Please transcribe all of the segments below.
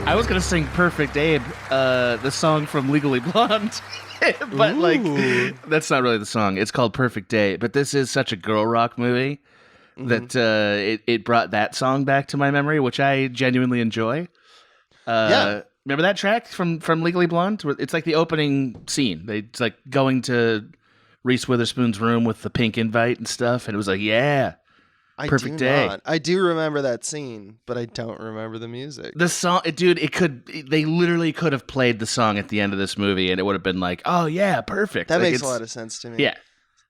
I was gonna sing "Perfect Abe," the song from Legally Blonde, but like that's not really the song. It's called "Perfect Day." But this is such a girl rock movie that it brought that song back to my memory, which I genuinely enjoy. Remember that track from Legally Blonde? It's like the opening scene. It's like going to Reese Witherspoon's room with the pink invite and stuff, and it was like, yeah. Perfect Day. Not. I do remember that scene, but I don't remember the music. The song, dude, they literally could have played the song at the end of this movie and it would have been like, oh yeah, perfect. That like, makes a lot of sense to me. Yeah.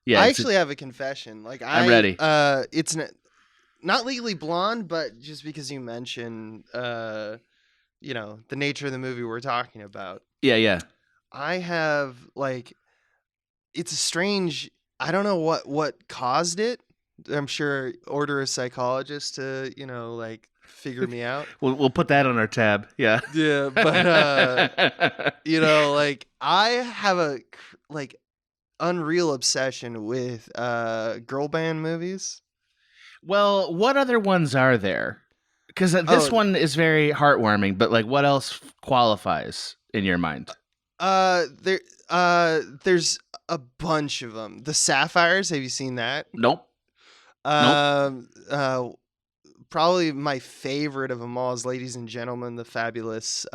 Yeah. I actually have a confession. Like I'm ready. It's not Legally Blonde, but just because you mentioned, the nature of the movie we're talking about. Yeah, yeah. I have it's a strange, I don't know what caused it. I'm sure order a psychologist to, figure me out. We'll put that on our tab. Yeah. Yeah, but I have a unreal obsession with girl band movies. Well, what other ones are there? Because this one is very heartwarming, but like, what else qualifies in your mind? There's a bunch of them. The Sapphires. Have you seen that? Nope. Probably my favorite of them all is Ladies and Gentlemen, the Fabulous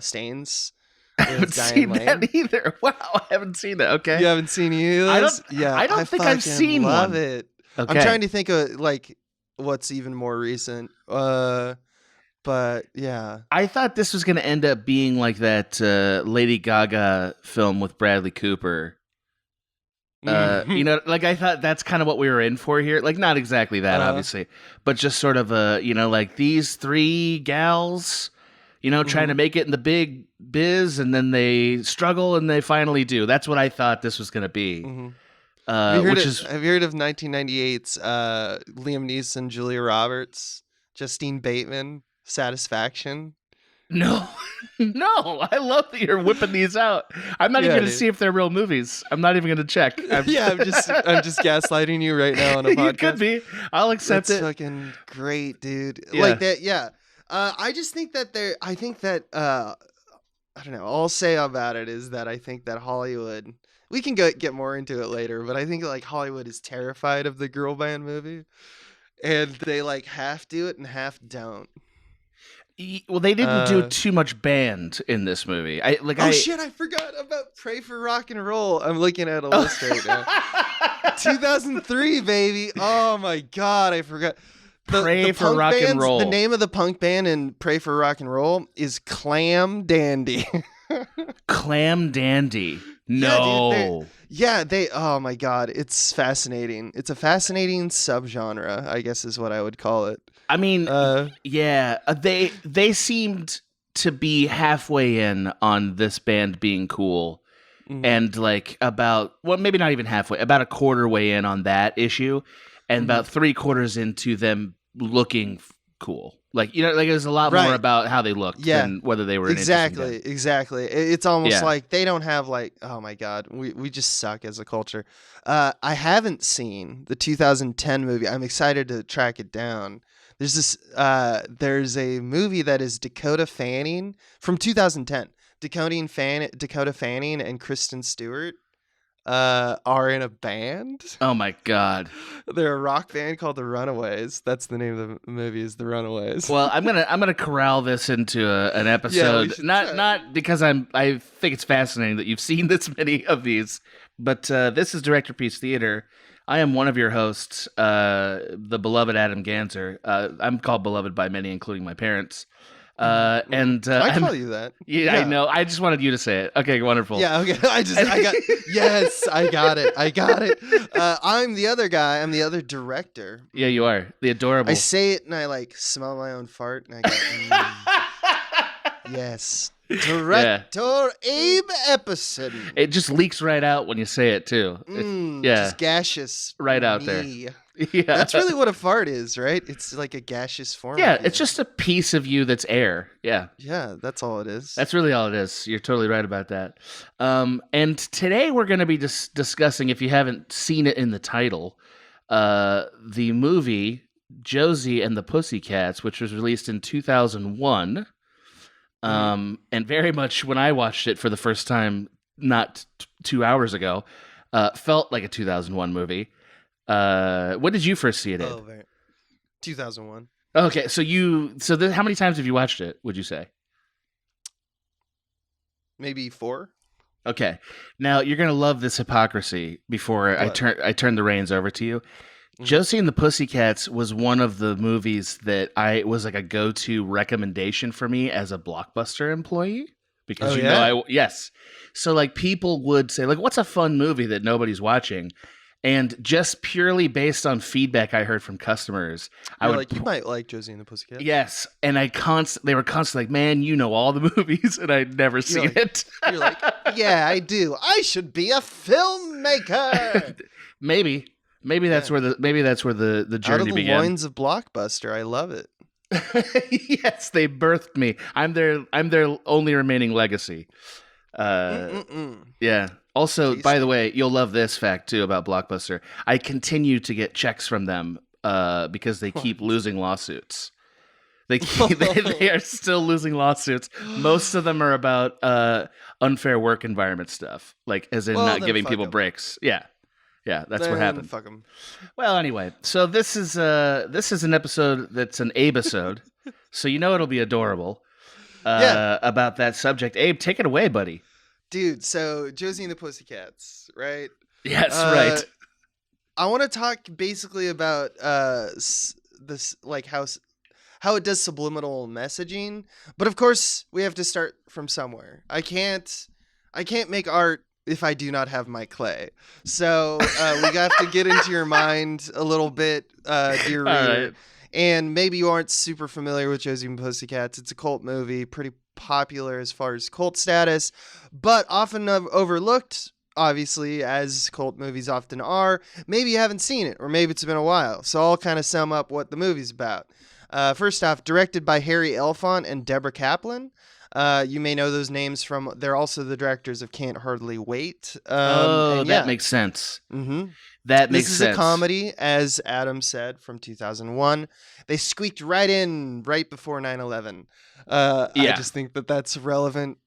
Stains. I haven't seen that either. Wow, I haven't seen that. Okay. You haven't seen either? I don't think I've seen one. Love it. Okay. I'm trying to think of what's even more recent. But yeah. I thought this was going to end up being like that Lady Gaga film with Bradley Cooper. I thought that's kind of what we were in for here. Like, not exactly that, obviously, but just sort of these three gals, trying to make it in the big biz, and then they struggle and they finally do. That's what I thought this was going to be. Have you heard of 1998's Liam Neeson, Julia Roberts, Justine Bateman, Satisfaction? No, I love that you're whipping these out. I'm not even going to see if they're real movies. I'm not even going to check. I'm just gaslighting you right now on a podcast. You could be. I'll accept it. That's fucking great, dude. Yeah. Like that, yeah. I just think that I don't know. All I'll say about it is that I think that Hollywood, we can get more into it later, but I think Hollywood is terrified of the girl band movie, and they half do it and half don't. Well, they didn't do too much band in this movie. Shit, I forgot about Pray for Rock and Roll. I'm looking at a list right now. 2003, baby. Oh my God, I forgot. Pray for Rock and Roll. The name of the punk band in Pray for Rock and Roll is Clam Dandy. Clam Dandy. No. Yeah, oh my God, it's fascinating. It's a fascinating subgenre, I guess is what I would call it. I mean, they seemed to be halfway in on this band being cool, and maybe not even halfway, about a quarter way in on that issue, and about 3/4 into them looking cool. There's a lot more about how they looked than whether they were exactly. It's almost like they don't have oh my God, we just suck as a culture. I haven't seen the 2010 movie. I'm excited to track it down. There's a movie that is Dakota Fanning from 2010. Dakota Fanning and Kristen Stewart are in a band. Oh my God. They're a rock band called the Runaways. That's the name of the movie, is the Runaways. Well, I'm gonna corral this into an episode. Not because I think it's fascinating that you've seen this many of these, but this is Directorpiece Theater. I am one of your hosts, the beloved Adam Ganser. I'm called beloved by many, including my parents. I call you that. Yeah, I know. I just wanted you to say it. Okay, wonderful. Yeah, okay. I got it. I'm the other guy. I'm the other director. Yeah, you are. The adorable. I say it and I smell my own fart and I go, yes. Director Abe Epperson. It just leaks right out when you say it too. Just gaseous. Right out there. Yeah. That's really what a fart is, right? It's like a gaseous form. Yeah, it's just a piece of you that's air. Yeah. Yeah, that's all it is. That's really all it is. You're totally right about that. And today we're going to be discussing, if you haven't seen it in the title, the movie Josie and the Pussycats, which was released in 2001. And very much when I watched it for the first time, not 2 hours ago, felt like a 2001 movie. When did you first see it, Abe? Oh, 2001. Okay, so how many times have you watched it, would you say? Maybe 4. Okay. Now, you're going to love this hypocrisy before I turn the reins over to you. Josie and the Pussycats was one of the movies that was like a go-to recommendation for me as a Blockbuster employee. Because yes. So like people would say, like, what's a fun movie that nobody's watching? And just purely based on feedback I heard from customers, you might like Josie and the Pussycats. Yes, and they were constantly like, man, you know all the movies, and I'd never seen it. You're like, yeah, I do. I should be a filmmaker. Maybe that's where the journey Out of the began. loins of Blockbuster, I love it. Yes, they birthed me. I'm their only remaining legacy. Yeah. Also, by the way, you'll love this fact too about Blockbuster. I continue to get checks from them because they keep losing lawsuits. They are still losing lawsuits. Most of them are about unfair work environment stuff, like as in not giving people breaks. Yeah, that's what happened. Fuck them. Well, anyway, so this is an episode that's an Abe-isode, so you know it'll be adorable. About that subject. Abe, take it away, buddy. Dude, so Josie and the Pussycats, right? Yes, right. I want to talk basically about this, like how it does subliminal messaging, but of course we have to start from somewhere. I can't make art if I do not have my clay. So we have to get into your mind a little bit, dear reader. Right. And maybe you aren't super familiar with Josie and the Pussycats. It's a cult movie, pretty popular as far as cult status, but often overlooked, obviously, as cult movies often are. Maybe you haven't seen it, or maybe it's been a while. So I'll kind of sum up what the movie's about. First off, directed by Harry Elfont and Deborah Kaplan. You may know those names from, they're also the directors of Can't Hardly Wait. That makes sense. Mm-hmm. That makes sense. This is a comedy, as Adam said, from 2001. They squeaked right in right before 9/11. I just think that's relevant.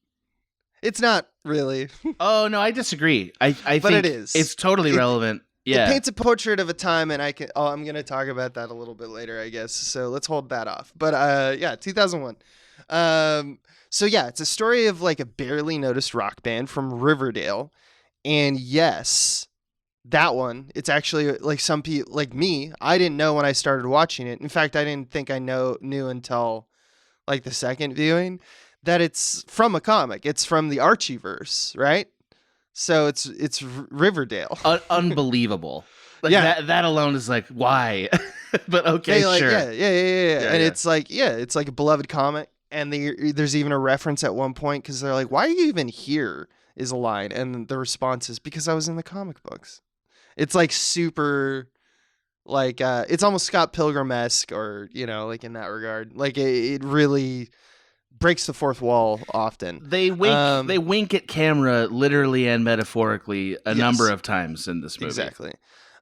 It's not really. Oh, no, I disagree. I think it is. It's totally relevant. Yeah. It paints a portrait of a time, and I'm going to talk about that a little bit later, I guess. So let's hold that off. But 2001. So yeah, it's a story of like a barely noticed rock band from Riverdale. And yes, that one, it's actually like some people like me, I didn't know when I started watching it. In fact, I didn't think I knew until like the second viewing that it's from a comic. It's from the Archieverse, right? So it's Riverdale. Unbelievable. Like that alone is like, why? But okay, sure. Yeah. And it's like a beloved comic. And there's even a reference at one point because they're like, why are you even here? Is a line. And the response is, because I was in the comic books. It's like super, like, it's almost Scott Pilgrim-esque or, like in that regard. Like it really breaks the fourth wall often. They wink at camera literally and metaphorically a number of times in this movie. Exactly.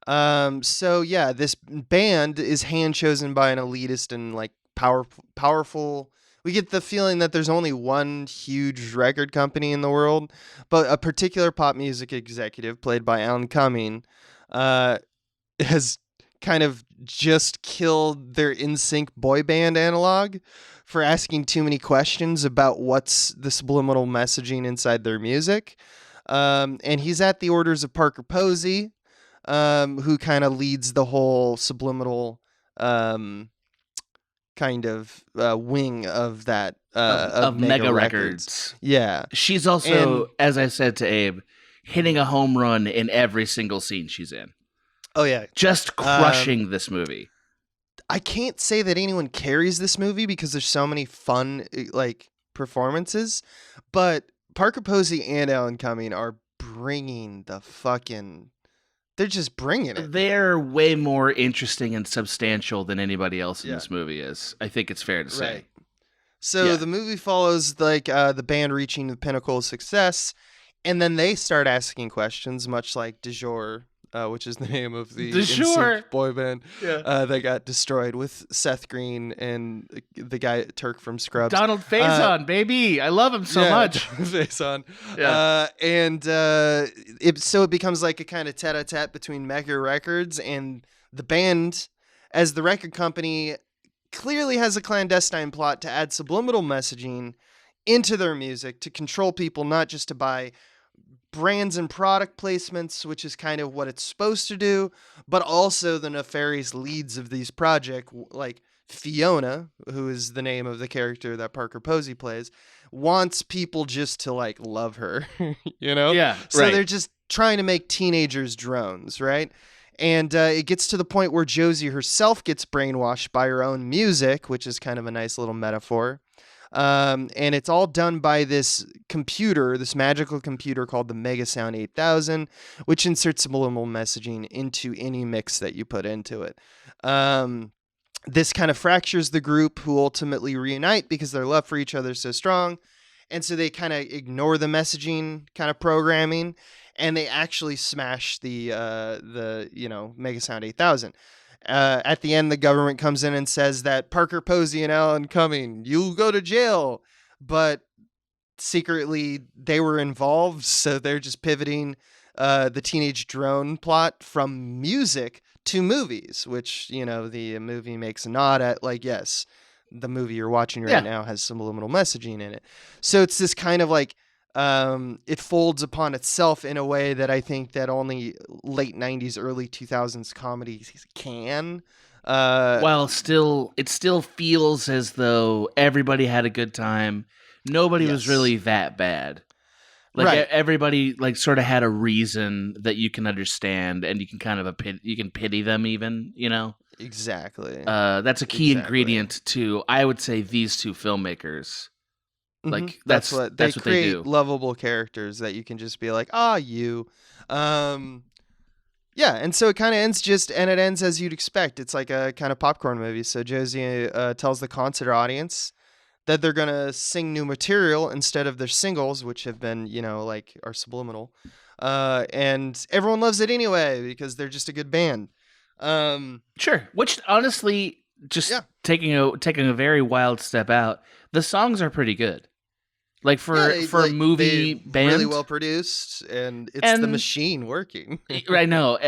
So yeah, this band is hand chosen by an elitist and like powerful. We get the feeling that there's only one huge record company in the world, but a particular pop music executive played by Alan Cumming has kind of just killed their NSYNC boy band analog for asking too many questions about what's the subliminal messaging inside their music. And he's at the orders of Parker Posey, who kind of leads the whole subliminal kind of wing of that of Mega Records. Yeah. She's also, as I said to Abe, hitting a home run in every single scene she's in. Oh, yeah. Just crushing this movie. I can't say that anyone carries this movie because there's so many fun like performances, but Parker Posey and Alan Cumming are bringing the fucking... They're just bringing it. They're way more interesting and substantial than anybody else in this movie is. I think it's fair to say. Right. So the movie follows like the band reaching the pinnacle of success, and then they start asking questions, much like du jour which is the name of the Sure NSYNC boy band, yeah. that got destroyed with Seth Green and the guy Turk from Scrubs. Donald Faison, baby, I love him so much. Faison. Yeah. So it becomes like a kind of tete-a-tete between Mecca Records and the band, as the record company clearly has a clandestine plot to add subliminal messaging into their music to control people, not just to buy brands and product placements, which is kind of what it's supposed to do, but also the nefarious leads of these projects, like Fiona, who is the name of the character that Parker Posey plays, wants people just to like love her, you know? Yeah. So right. they're just trying to make teenagers drones, right? And it gets to the point where Josie herself gets brainwashed by her own music, which is kind of a nice little metaphor. And it's all done by this computer, this magical computer called the Megasound 8000, which inserts subliminal messaging into any mix that you put into it. This kind of fractures the group, who ultimately reunite because their love for each other is so strong. And so they kind of ignore the messaging kind of programming, and they actually smash the Megasound 8000. At the end, the government comes in and says that Parker Posey and Alan Cumming, you'll go to jail. But secretly, they were involved, so they're just pivoting the teenage drone plot from music to movies, which, the movie makes a nod at, like, yes, the movie you're watching right now has subliminal messaging in it. So it's this kind of like, it folds upon itself in a way that I think that only late 90s, early 2000s comedies can. While it still feels as though everybody had a good time. Nobody was really that bad. Like everybody like sort of had a reason that you can understand, and you can kind of pity them even, Exactly. That's a key ingredient to, I would say, these two filmmakers. Like that's what they do. Lovable characters that you can just be like, you. Yeah, and so it kind of ends as you'd expect. It's like a kind of popcorn movie. So Josie tells the concert audience that they're gonna sing new material instead of their singles, which have been, are subliminal. And everyone loves it anyway because they're just a good band. Sure. Which honestly, just taking a very wild step out, the songs are pretty good. Like for a movie band, really well produced, and it's the machine working. I know.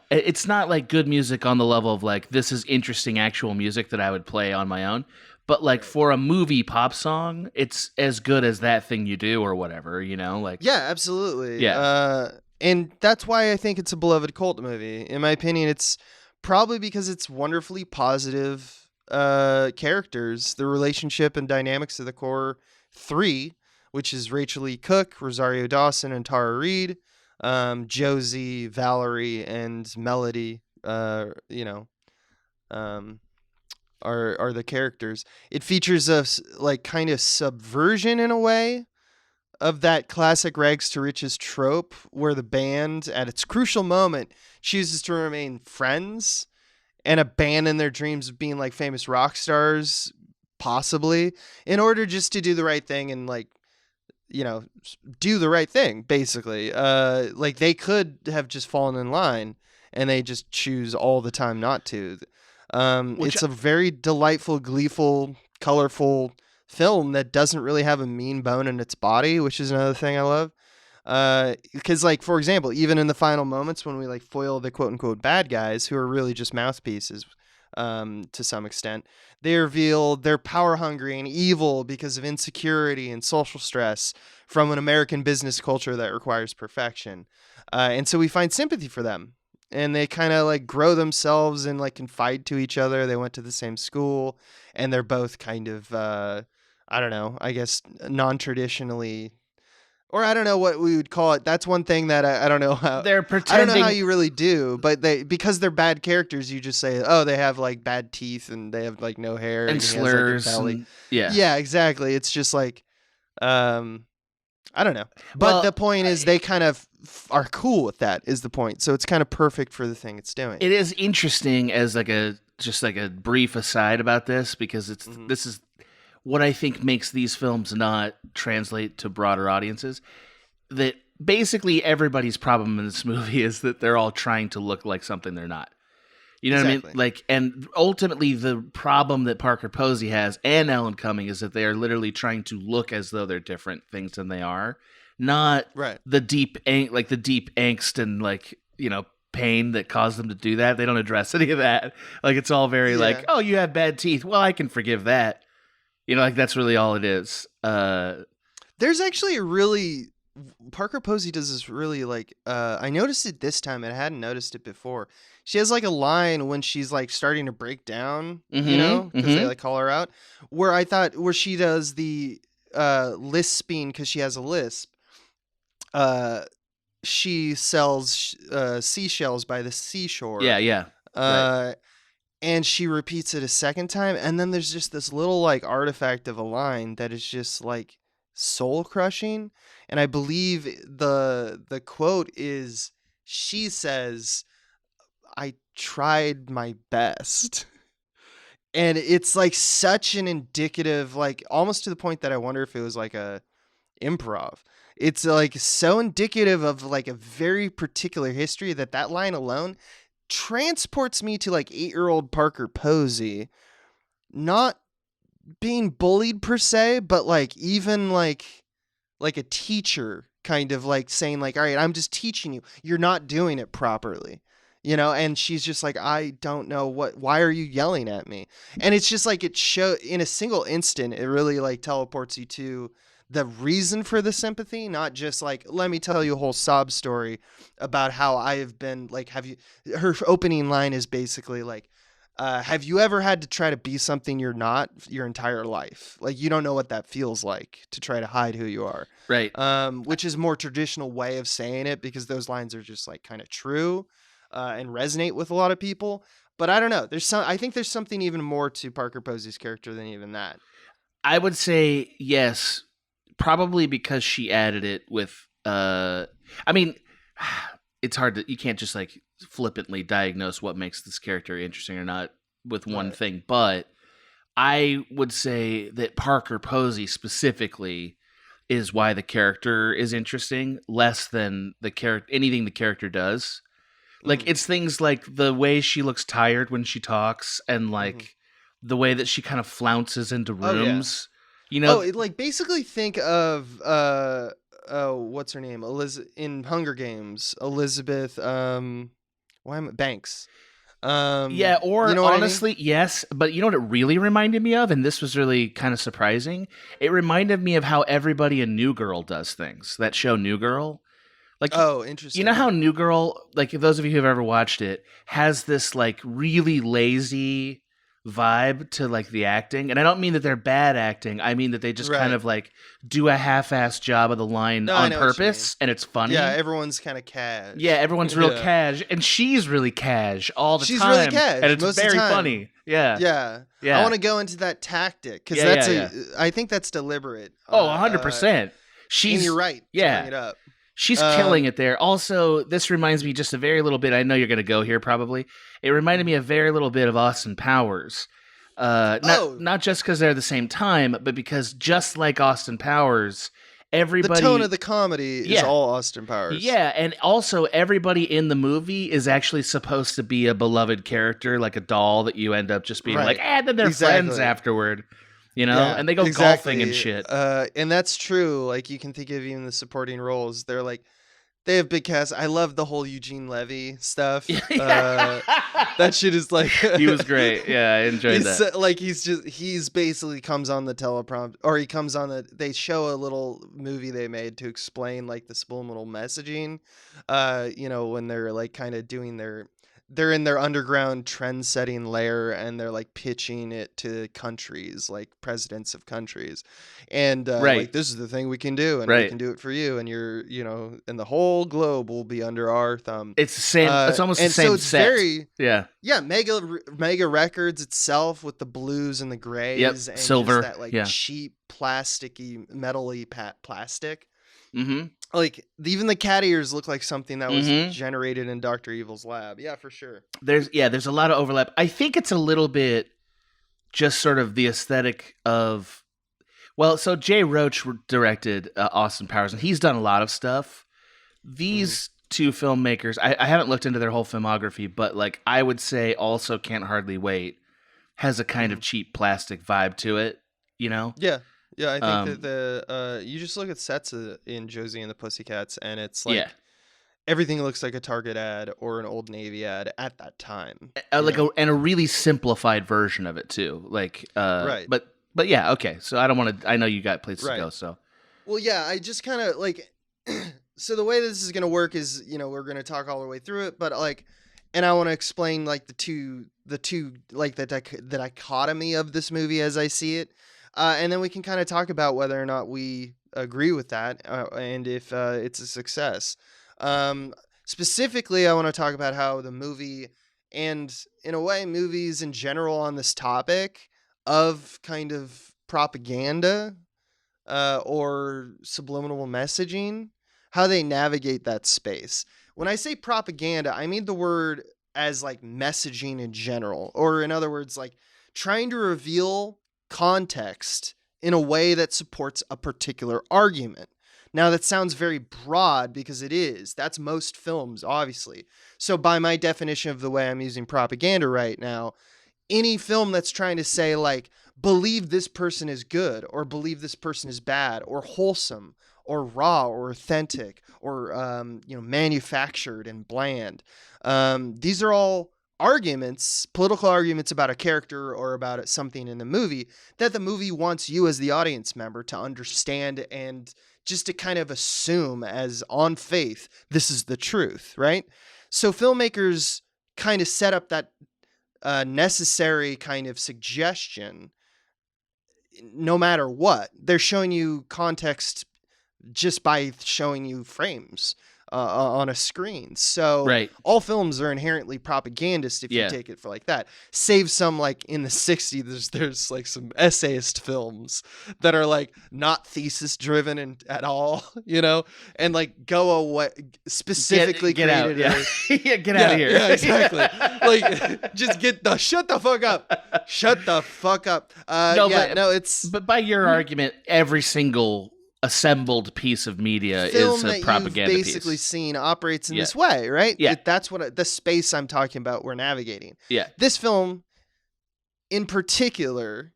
It's not like good music on the level of like, this is interesting actual music that I would play on my own. But like for a movie pop song, it's as good as That Thing You Do or whatever, like. Yeah, absolutely. Yeah. And that's why I think it's a beloved cult movie. In my opinion, it's probably because it's wonderfully positive characters, the relationship and dynamics of the core three, which is Rachel E. Cook, Rosario Dawson, and Tara Reid, Josie, Valerie, and Melody, are the characters. It features a like kind of subversion in a way of that classic rags to riches trope where the band at its crucial moment chooses to remain friends and abandon their dreams of being like famous rock stars, possibly, in order just to do the right thing and like, do the right thing, basically. Like they could have just fallen in line and they just choose all the time not to. It's a very delightful, gleeful, colorful film that doesn't really have a mean bone in its body, which is another thing I love. Because like, for example, even in the final moments when we like foil the quote unquote bad guys, who are really just mouthpieces, to some extent, they reveal they're power hungry and evil because of insecurity and social stress from an American business culture that requires perfection. And so we find sympathy for them, and they kind of like grow themselves and like confide to each other. They went to the same school, and they're both kind of, I don't know, I guess non-traditionally, or I don't know what we would call it. That's one thing that I don't know how they're pretending. I don't know how you really do, but because they're bad characters, you just say, oh, they have like bad teeth and they have like no hair and slurs. Has, like, yeah, exactly. It's just like, I don't know. But the point is, they kind of are cool with that. Is the point? So it's kind of perfect for the thing it's doing. It is interesting as like a brief aside about this, because this is what I think makes these films not translate to broader audiences. That basically everybody's problem in this movie is that they're all trying to look like something they're not. You know what I mean? Like, and ultimately the problem that Parker Posey has and Ellen Cumming is that they are literally trying to look as though they're different things than they are, not the deep angst and like, you know, pain that caused them to do that. They don't address any of that. Like, it's all very like, oh, you have bad teeth. Well, I can forgive that. You know, like that's really all it is. There's actually a really Parker Posey does this really like I noticed it this time and I hadn't noticed it before. She has like a line when she's like starting to break down, you know, because they like call her out. Where she does the lisping because she has a lisp. She sells seashells by the seashore. Yeah. And she repeats it a second time, and then there's just this little like artifact of a line that is just like soul crushing. And I believe the quote is, she says, "I tried my best." And it's like such an indicative, like almost to the point that I wonder if it was like a improv. It's like so indicative of like a very particular history that line alone transports me to like 8-year-old Parker Posey, not being bullied per se, but like even like a teacher kind of like saying like, all right, I'm just teaching you, you're not doing it properly, you know? And she's just like, I don't know why are you yelling at me? And it's just like, it show in a single instant, it really like teleports you to the reason for the sympathy, not just like, let me tell you a whole sob story about how I have been like, her opening line is basically like, have you ever had to try to be something you're not your entire life? Like, you don't know what that feels like to try to hide who you are. Right. Which is a more traditional way of saying it because those lines are just like kind of true, and resonate with a lot of people. But I don't know. I think there's something even more to Parker Posey's character than even that. I would say yes. Probably because she added it with, I mean, it's hard to, you can't just like flippantly diagnose what makes this character interesting or not with one thing. But I would say that Parker Posey specifically is why the character is interesting, less than anything the character does. Like, it's things like the way she looks tired when she talks and like the way that she kind of flounces into rooms. You know, like basically think of what's her name? In Hunger Games, Elizabeth Banks. Yeah, or you know honestly, I mean? Yes, but you know what it really reminded me of, and this was really kind of surprising. It reminded me of how everybody in New Girl does things. That show New Girl. Like, oh, interesting. You know how New Girl, like those of you who have ever watched it, has this like really lazy vibe to like the acting, and I don't mean that they're bad acting. I mean that they just kind of like do a half-assed job of the line on purpose, and it's funny. Yeah, everyone's kind of cash. Yeah, everyone's real cash, and she's really cash all the time. She's really cash, and it's most very of the time. funny. Yeah. I want to go into that tactic because I think that's deliberate. Oh, 100%. And you're right. Yeah, to bring it up. She's killing it there. Also, this reminds me just a very little bit. I know you're going to go here probably. It reminded me a very little bit of Austin Powers. Not just because they're at the same time, but because just like Austin Powers, everybody... The tone of the comedy is all Austin Powers. Yeah, and also everybody in the movie is actually supposed to be a beloved character, like a doll that you end up just being like, then they're friends afterward. You know, and they go golfing and shit. And that's true. Like, you can think of even the supporting roles. They're like, they have big casts. I love the whole Eugene Levy stuff. That shit is like... He was great. Yeah, I enjoyed that. Like, he's basically comes on the teleprompter, or he comes on they show a little movie they made to explain like the subliminal messaging, you know, when they're like kind of doing they're in their underground trend-setting lair, and they're like pitching it to countries, like presidents of countries, and like, this is the thing we can do, and we can do it for you, and and the whole globe will be under our thumb. It's the same. It's almost the same. So it's set. Mega Records itself with the blues and the grays, and silver, just that like cheap plasticky, metally plastic. Mm-hmm. Like, even the cat ears look like something that was generated in Dr. Evil's lab. Yeah, for sure. There's a lot of overlap. I think it's a little bit just sort of the aesthetic of... Well, so Jay Roach directed Austin Powers, and he's done a lot of stuff. these two filmmakers, I haven't looked into their whole filmography, but like I would say also Can't Hardly Wait has a kind of cheap plastic vibe to it, you know? Yeah. Yeah, I think that you just look at sets in Josie and the Pussycats, and it's like everything looks like a Target ad or an Old Navy ad at that time. And a really simplified version of it too. Like right. But yeah, okay. So I don't want to. I know you got places to go. So well, yeah, I just kind of like. So the way this is gonna work is, we're gonna talk all the way through it, but like, and I want to explain like the two like the dichotomy of this movie as I see it, and then we can kind of talk about whether or not we agree with that, and if it's a success. Specifically, I want to talk about how the movie, and in a way, movies in general on this topic of kind of propaganda or subliminal messaging, how they navigate that space. When I say propaganda, I mean the word as like messaging in general, or in other words, like trying to reveal context in a way that supports a particular argument. Now, that sounds very broad because it is. That's most films, obviously. So by my definition of the way I'm using propaganda right now, any film that's trying to say, like, believe this person is good, or believe this person is bad, or wholesome, or raw, or authentic, or, manufactured and bland. These are all arguments, political arguments about a character or about something in the movie that the movie wants you as the audience member to understand and just to kind of assume as on faith, this is the truth, right? So filmmakers kind of set up that necessary kind of suggestion no matter what. They're showing you context just by showing you frames on a screen. So all films are inherently propagandist if you take it for like that. Save some like in the 60s, there's like some essayist films that are like not thesis driven at all, and like go away specifically get out. Get out of here. Yeah, exactly. Like just shut the fuck up. Shut the fuck up. But by your argument, every single assembled piece of media is a propaganda you've basically piece. Seen operates in this way, right? Yeah. That's what the space I'm talking about we're navigating. Yeah. This film in particular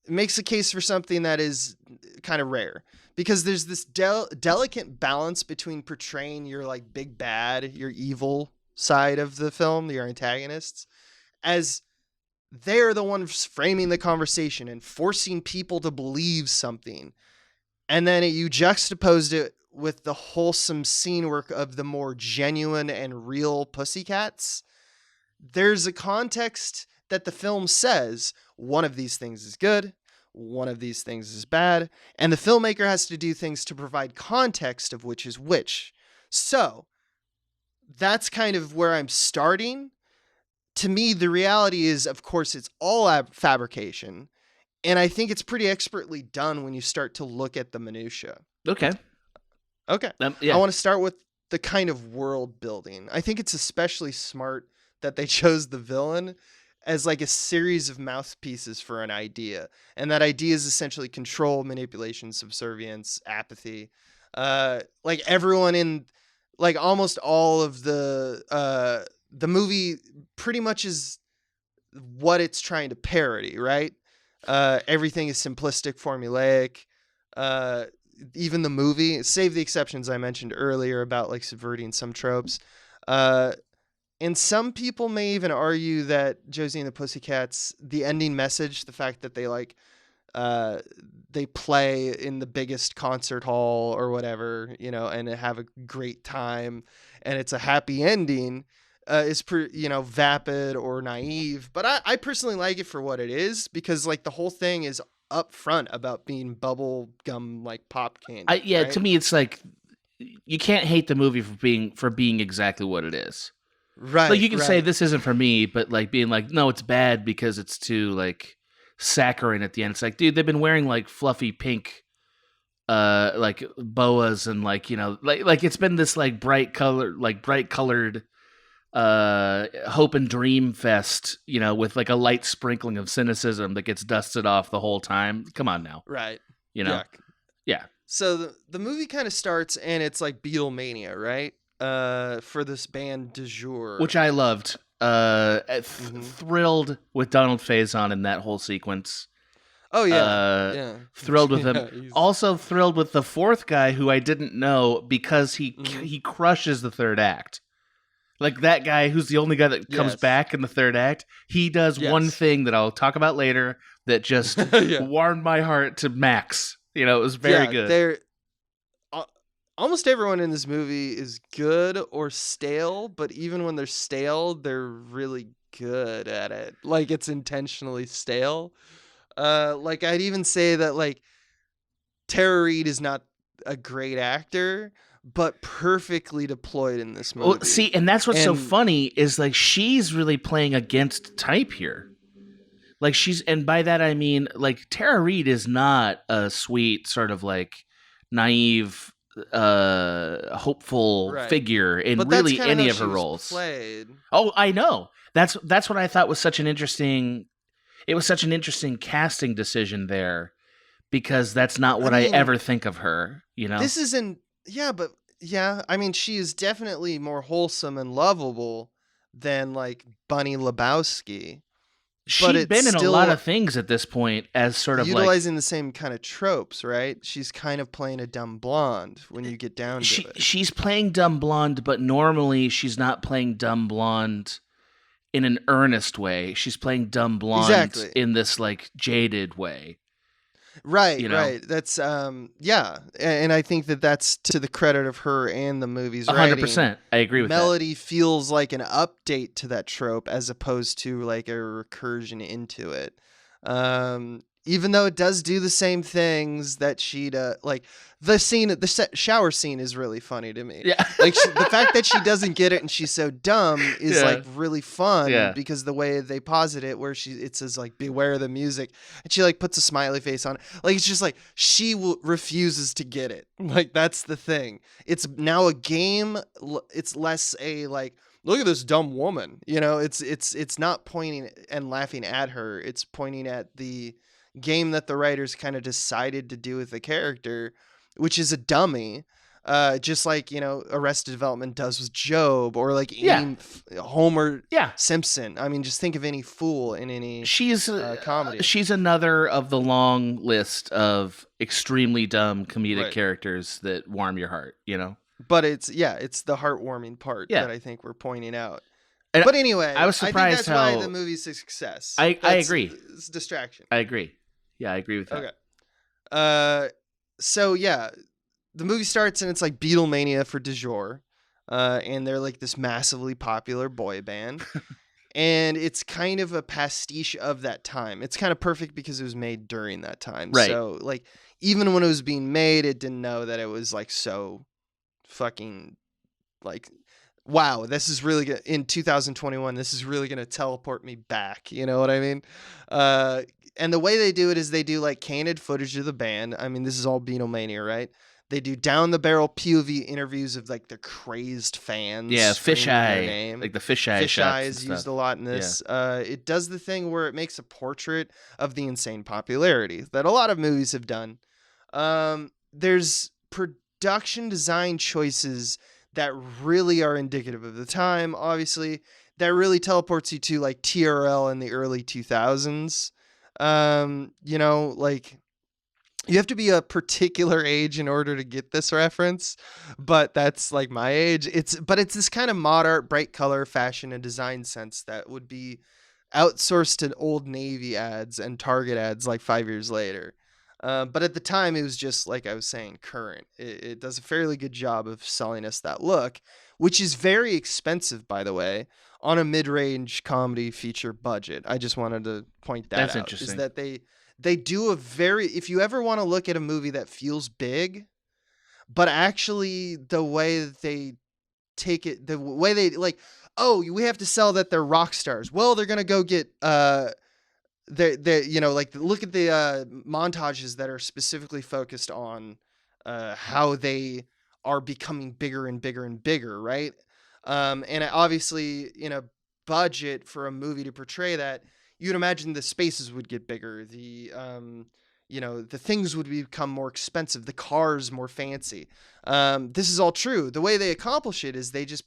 makes a case for something that is kind of rare, because there's this delicate balance between portraying your like big bad, your evil side of the film, your antagonists, as they're the ones framing the conversation and forcing people to believe something. And then you juxtaposed it with the wholesome scene work of the more genuine and real Pussycats. There's a context that the film says one of these things is good, one of these things is bad, and the filmmaker has to do things to provide context of which is which. So that's kind of where I'm starting. To me, the reality is, of course, it's all fabrication. And I think it's pretty expertly done when you start to look at the minutia. Okay. I want to start with the kind of world building. I think it's especially smart that they chose the villain as like a series of mouthpieces for an idea. And that idea is essentially control, manipulation, subservience, apathy. Like everyone in like almost all of the movie pretty much is what it's trying to parody, right? Everything is simplistic, formulaic. Even the movie, save the exceptions I mentioned earlier about like subverting some tropes. And some people may even argue that Josie and the Pussycats, the ending message, the fact that they like they play in the biggest concert hall or whatever, and have a great time, and it's a happy ending. Is vapid or naive, but I personally like it for what it is, because like the whole thing is upfront about being bubble gum like pop candy. Right? To me, it's like you can't hate the movie for being exactly what it is. Right. Like you can say this isn't for me, but like being like, no, it's bad because it's too like saccharine at the end. It's like, dude, they've been wearing like fluffy pink like boas and like like it's been this like bright colored hope and dream fest, with like a light sprinkling of cynicism that gets dusted off the whole time. Come on now. Right. Yeah. So the movie kind of starts and it's like Beatlemania, right? For this band du jour. Which I loved. Thrilled with Donald Faison in that whole sequence. Oh yeah. Thrilled with him. Yeah, Also thrilled with the fourth guy who I didn't know because he crushes the third act. Like that guy who's the only guy that comes back in the third act. He does one thing that I'll talk about later that just warmed my heart to max. You know, it was very good. Almost everyone in this movie is good or stale, but even when they're stale, they're really good at it. Like it's intentionally stale. Like I'd even say that like Tara Reid is not a great actor, but perfectly deployed in this movie. Well, see, and that's what's so funny is like she's really playing against type here. Like and by that I mean like Tara Reid is not a sweet sort of like naive hopeful figure in really any of her roles. Played. Oh, I know. That's what I thought was such an interesting. It was such an interesting casting decision there, because that's not what I ever think of her. You know, this isn't. Yeah, but I mean, she is definitely more wholesome and lovable than like Bunny Lebowski. She's been in a lot of things at this point as sort of utilizing the same kind of tropes, right? She's kind of playing a dumb blonde when you get down to it. She's playing dumb blonde, but normally she's not playing dumb blonde in an earnest way. She's playing dumb blonde in this like jaded way. Right, you know? Right. That's and I think that's to the credit of her and the movie's 100%. I agree with Melody feels like an update to that trope as opposed to like a recursion into it. Even though it does do the same things that she'd like the shower scene is really funny to me. Yeah. Like the fact that she doesn't get it and she's so dumb is like really fun because the way they posit it, where it says like beware the music, and she like puts a smiley face on it. Like it's just like she refuses to get it. Like that's the thing. It's now a game. It's less a like, look at this dumb woman. You know, it's not pointing and laughing at her. It's pointing at the game that the writers kind of decided to do with the character, which is a dummy, just like, you know, Arrested Development does with Job, or like any Homer Simpson. I mean, just think of any fool in any comedy. She's another of the long list of extremely dumb comedic characters that warm your heart, you know? But it's the heartwarming part that I think we're pointing out. But anyway, I was surprised think that's why the movie's a success. I agree. It's distraction. I agree. Yeah, I agree with that. Okay. So yeah, the movie starts and it's like Beatlemania for du jour. And they're like this massively popular boy band. And it's kind of a pastiche of that time. It's kind of perfect because it was made during that time. Right. So like even when it was being made, it didn't know that it was like so fucking like, wow, this is really good. In 2021, this is really going to teleport me back. You know what I mean? And the way they do it is they do like candid footage of the band. I mean, this is all Beatlemania, right? They do down the barrel POV interviews of like the crazed fans. Yeah, fisheye. Like the fisheye shots. Fisheye is used a lot in this. Yeah. It does the thing where it makes a portrait of the insane popularity that a lot of movies have done. There's production design choices that really are indicative of the time, obviously, that really teleports you to like TRL in the early 2000s. You know, like you have to be a particular age in order to get this reference, but that's like my age. It's this kind of mod art, bright color, fashion, and design sense that would be outsourced to Old Navy ads and Target ads like 5 years later. But at the time, it was just, like I was saying, current. It does a fairly good job of selling us that look, which is very expensive, by the way, on a mid-range comedy feature budget. I just wanted to point that out. That's interesting. Is that they do a very... If you ever want to look at a movie that feels big, but actually the way that they take it, the way they, like, oh, we have to sell that they're rock stars. Well, they're going to go get... They you know, like look at the montages that are specifically focused on how they are becoming bigger and bigger and bigger, right? And obviously, in a budget for a movie to portray that, you'd imagine the spaces would get bigger. The the things would become more expensive, the cars more fancy. This is all true. The way they accomplish it is they just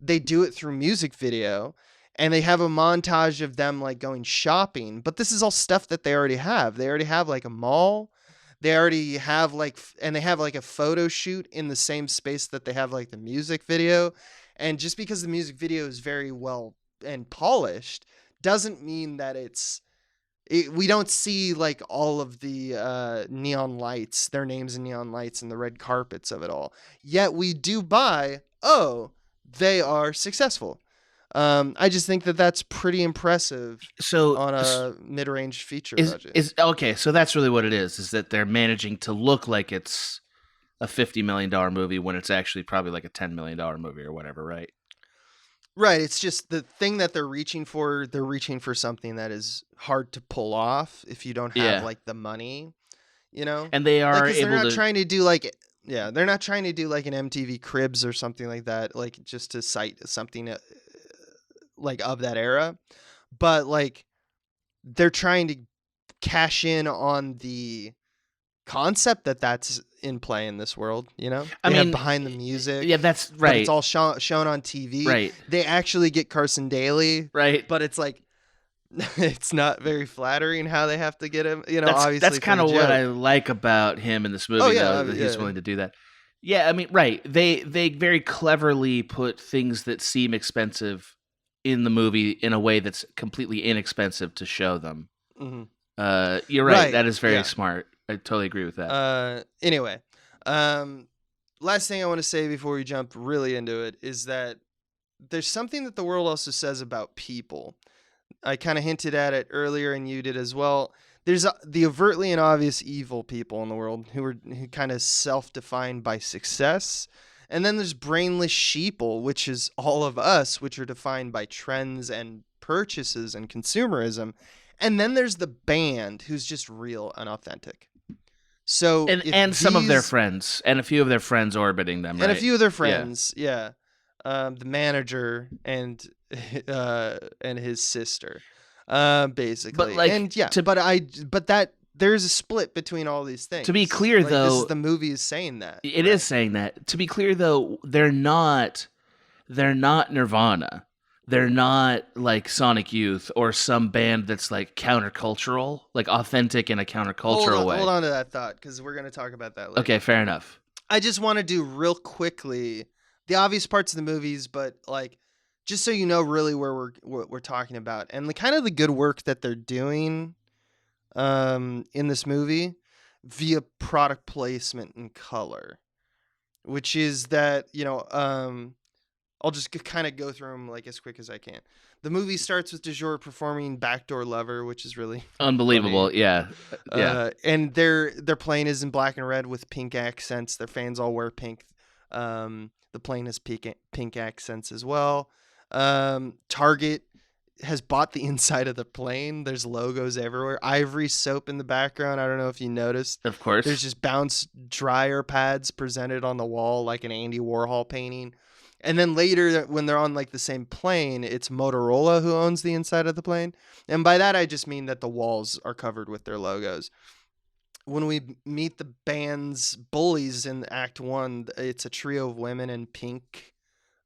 they do it through music video, and they have a montage of them like going shopping. But this is all stuff that they already have. They already have like a mall. They already have and they have like a photo shoot in the same space that they have like the music video. And just because the music video is very well and polished doesn't mean that we don't see like all of the neon lights, their names in neon lights and the red carpets of it all. Yet we do buy, they are successful. I just think that that's pretty impressive on a mid-range feature budget. Okay, so that's really what it is that they're managing to look like it's a $50 million movie when it's actually probably like a $10 million movie or whatever, right? Right. It's just the thing that they're reaching for something that is hard to pull off if you don't have like the money, And they are they're not trying to do like, they're not trying to do like an MTV Cribs or something like that, like just to cite something like of that era. But like they're trying to cash in on the concept that's in play in this world, I mean, behind the music, that's right, but it's all shown on TV, right? They actually get Carson Daly, right? But it's like it's not very flattering how they have to get him, obviously that's kind of what I like about him in this movie, that he's willing to do that. I mean, right, they very cleverly put things that seem expensive in the movie in a way that's completely inexpensive to show them. You're right. That is very smart. I totally agree with that. Anyway, last thing I want to say before we jump really into it is that there's something that the world also says about people. I kind of hinted at it earlier, and you did as well. There's the overtly and obvious evil people in the world who kind of self-defined by success. And then there's brainless sheeple, which is all of us, which are defined by trends and purchases and consumerism. And then there's the band who's just real and authentic. So and some of their friends and a few of their friends orbiting them, and a few of their friends, the manager and his sister, basically. But there's a split between all these things. To be clear, though, the movie is saying that. It is saying that. To be clear, though, they're not Nirvana. They're not like Sonic Youth or some band that's like countercultural, like authentic in a countercultural way. Hold on to that thought, because we're going to talk about that later. Okay, fair enough. I just want to do real quickly the obvious parts of the movies, but like just so you know really what we're talking about and the kind of the good work that they're doing in this movie via product placement and color, which is that I'll just kind of go through them like as quick as I can. The movie starts with DeJour performing Backdoor Lover, which is really unbelievable. funny. Yeah. And their plane is in black and red with pink accents. Their fans all wear pink. The plane has pink accents as well. Target has bought the inside of the plane. There's logos everywhere. Ivory soap in the background. I don't know if you noticed. Of course. There's just bounce dryer pads presented on the wall like an Andy Warhol painting. And then later, when they're on like the same plane, it's Motorola who owns the inside of the plane. And by that, I just mean that the walls are covered with their logos. When we meet the band's bullies in Act 1, it's a trio of women in pink,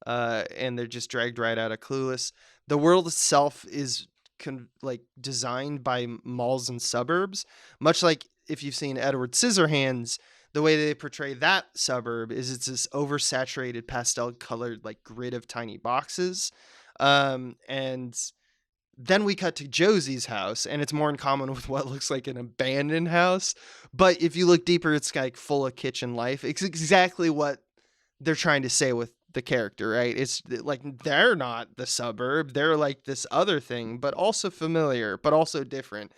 and they're just dragged right out of Clueless. The world itself is designed by malls and suburbs, much like if you've seen Edward Scissorhands. The way they portray that suburb is it's this oversaturated pastel colored like grid of tiny boxes. And then we cut to Josie's house, and it's more in common with what looks like an abandoned house. But if you look deeper, it's like full of kitchen life. It's exactly what they're trying to say with the character, right? It's like they're not the suburb. They're like this other thing, but also familiar, but also different.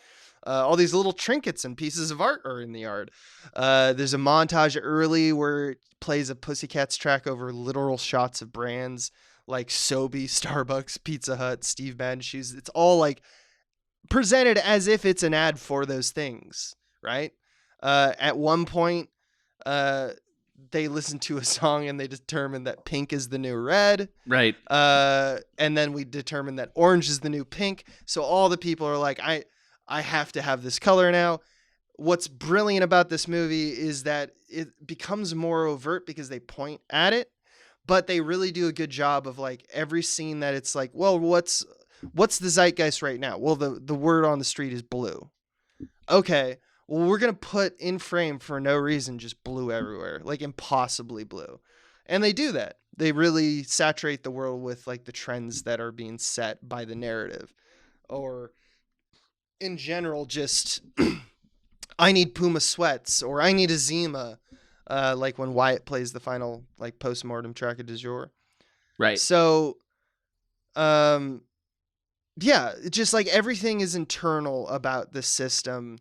All these little trinkets and pieces of art are in the yard. There's a montage early where it plays a Pussycats track over literal shots of brands like Sobe, Starbucks, Pizza Hut, Steve Madden shoes. It's all like presented as if it's an ad for those things, right? At one point, they listen to a song and they determine that pink is the new red. Right. And then we determine that orange is the new pink. So all the people are like, I have to have this color now. what's brilliant about this movie is that it becomes more overt because they point at it, but they really do a good job of like every scene that it's like, well, what's the zeitgeist right now? Well, the word on the street is blue. Okay, well, we're going to put in frame for no reason just blue everywhere, like impossibly blue. And they do that. They really saturate the world with like the trends that are being set by the narrative. Or in general, just I need Puma sweats or I need a Zima. Like when Wyatt plays the final like post-mortem track of du jour. Right. So, yeah, just like everything is internal about the system.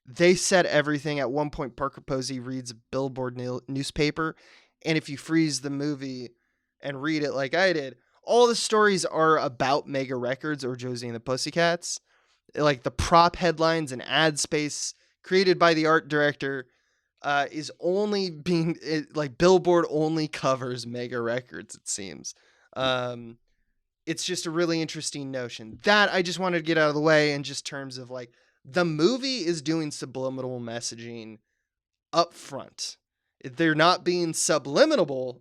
They said everything. At one point, Parker Posey reads a Billboard newspaper, and if you freeze the movie and read it like I did, all the stories are about Mega Records or Josie and the Pussycats. Like the prop headlines and ad space created by the art director is only being like Billboard only covers Mega Records, it seems. It's just a really interesting notion that I just wanted to get out of the way in just terms of like the movie is doing subliminal messaging up front. They're not being subliminal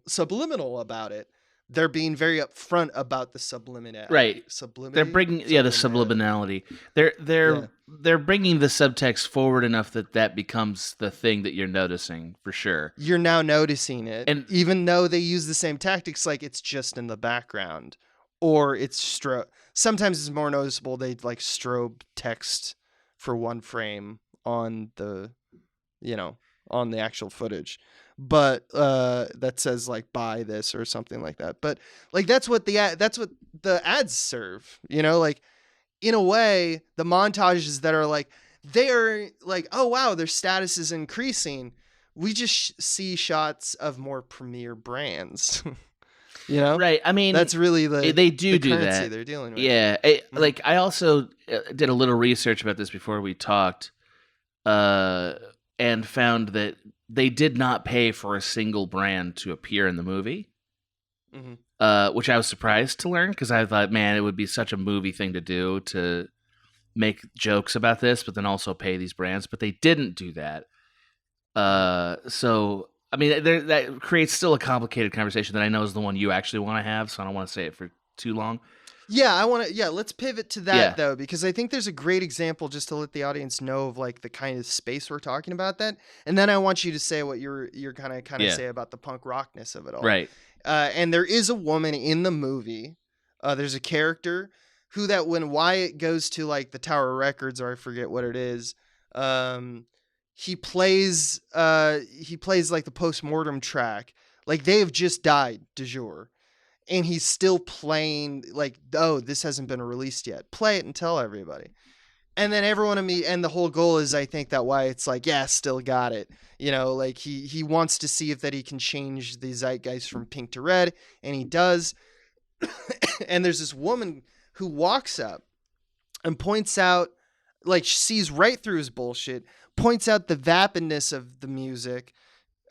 about it. They're being very upfront about the subliminal. Right. They're bringing the subliminality. They're bringing the subtext forward enough that becomes the thing that you're noticing for sure. You're now noticing it, and even though they use the same tactics, like it's just in the background, or it's sometimes it's more noticeable. They like strobe text for one frame on the, on the actual footage. But that says like buy this or something like that. But like that's what the ads serve, like in a way the montages that are like they are like, oh wow, their status is increasing. We just see shots of more premier brands. Right. I mean, that's really they do currency that. They're dealing with. Yeah. Like I also did a little research about this before we talked, and found that they did not pay for a single brand to appear in the movie, which I was surprised to learn because I thought, man, it would be such a movie thing to do to make jokes about this, but then also pay these brands. But they didn't do that. So, I mean, that creates still a complicated conversation that I know is the one you actually want to have, so I don't want to say it for too long. Yeah, let's pivot to that though, because I think there's a great example just to let the audience know of like the kind of space we're talking about that. And then I want you to say what you're kind of say about the punk rockness of it all. Right. And there is a woman in the movie. There's a character who that when Wyatt goes to like the Tower Records, or I forget what it is, he plays like the post-mortem track. Like they have just died, du jour. And he's still playing like, oh, this hasn't been released yet. Play it and tell everybody. And then and the whole goal is, I think that Wyatt's like, yeah, still got it. Like he wants to see if that he can change the zeitgeist from pink to red. And he does. And there's this woman who walks up and points out, like sees right through his bullshit, points out the vapidness of the music.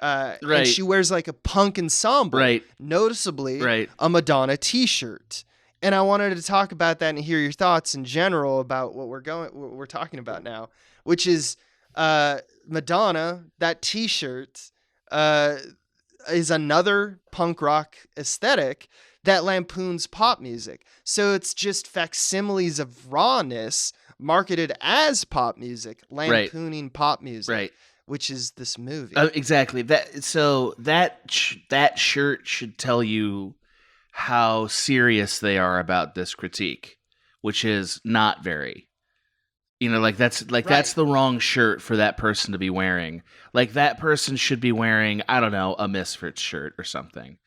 And she wears like a punk ensemble, noticeably a Madonna t-shirt. And I wanted to talk about that and hear your thoughts in general about what we're talking about now, which is Madonna. That t-shirt is another punk rock aesthetic that lampoons pop music. So it's just facsimiles of rawness marketed as pop music, lampooning pop music. Right. Which is this movie. Exactly. That shirt should tell you how serious they are about this critique, which is not very. That's the wrong shirt for that person to be wearing. Like that person should be wearing, I don't know, a Misfits shirt or something.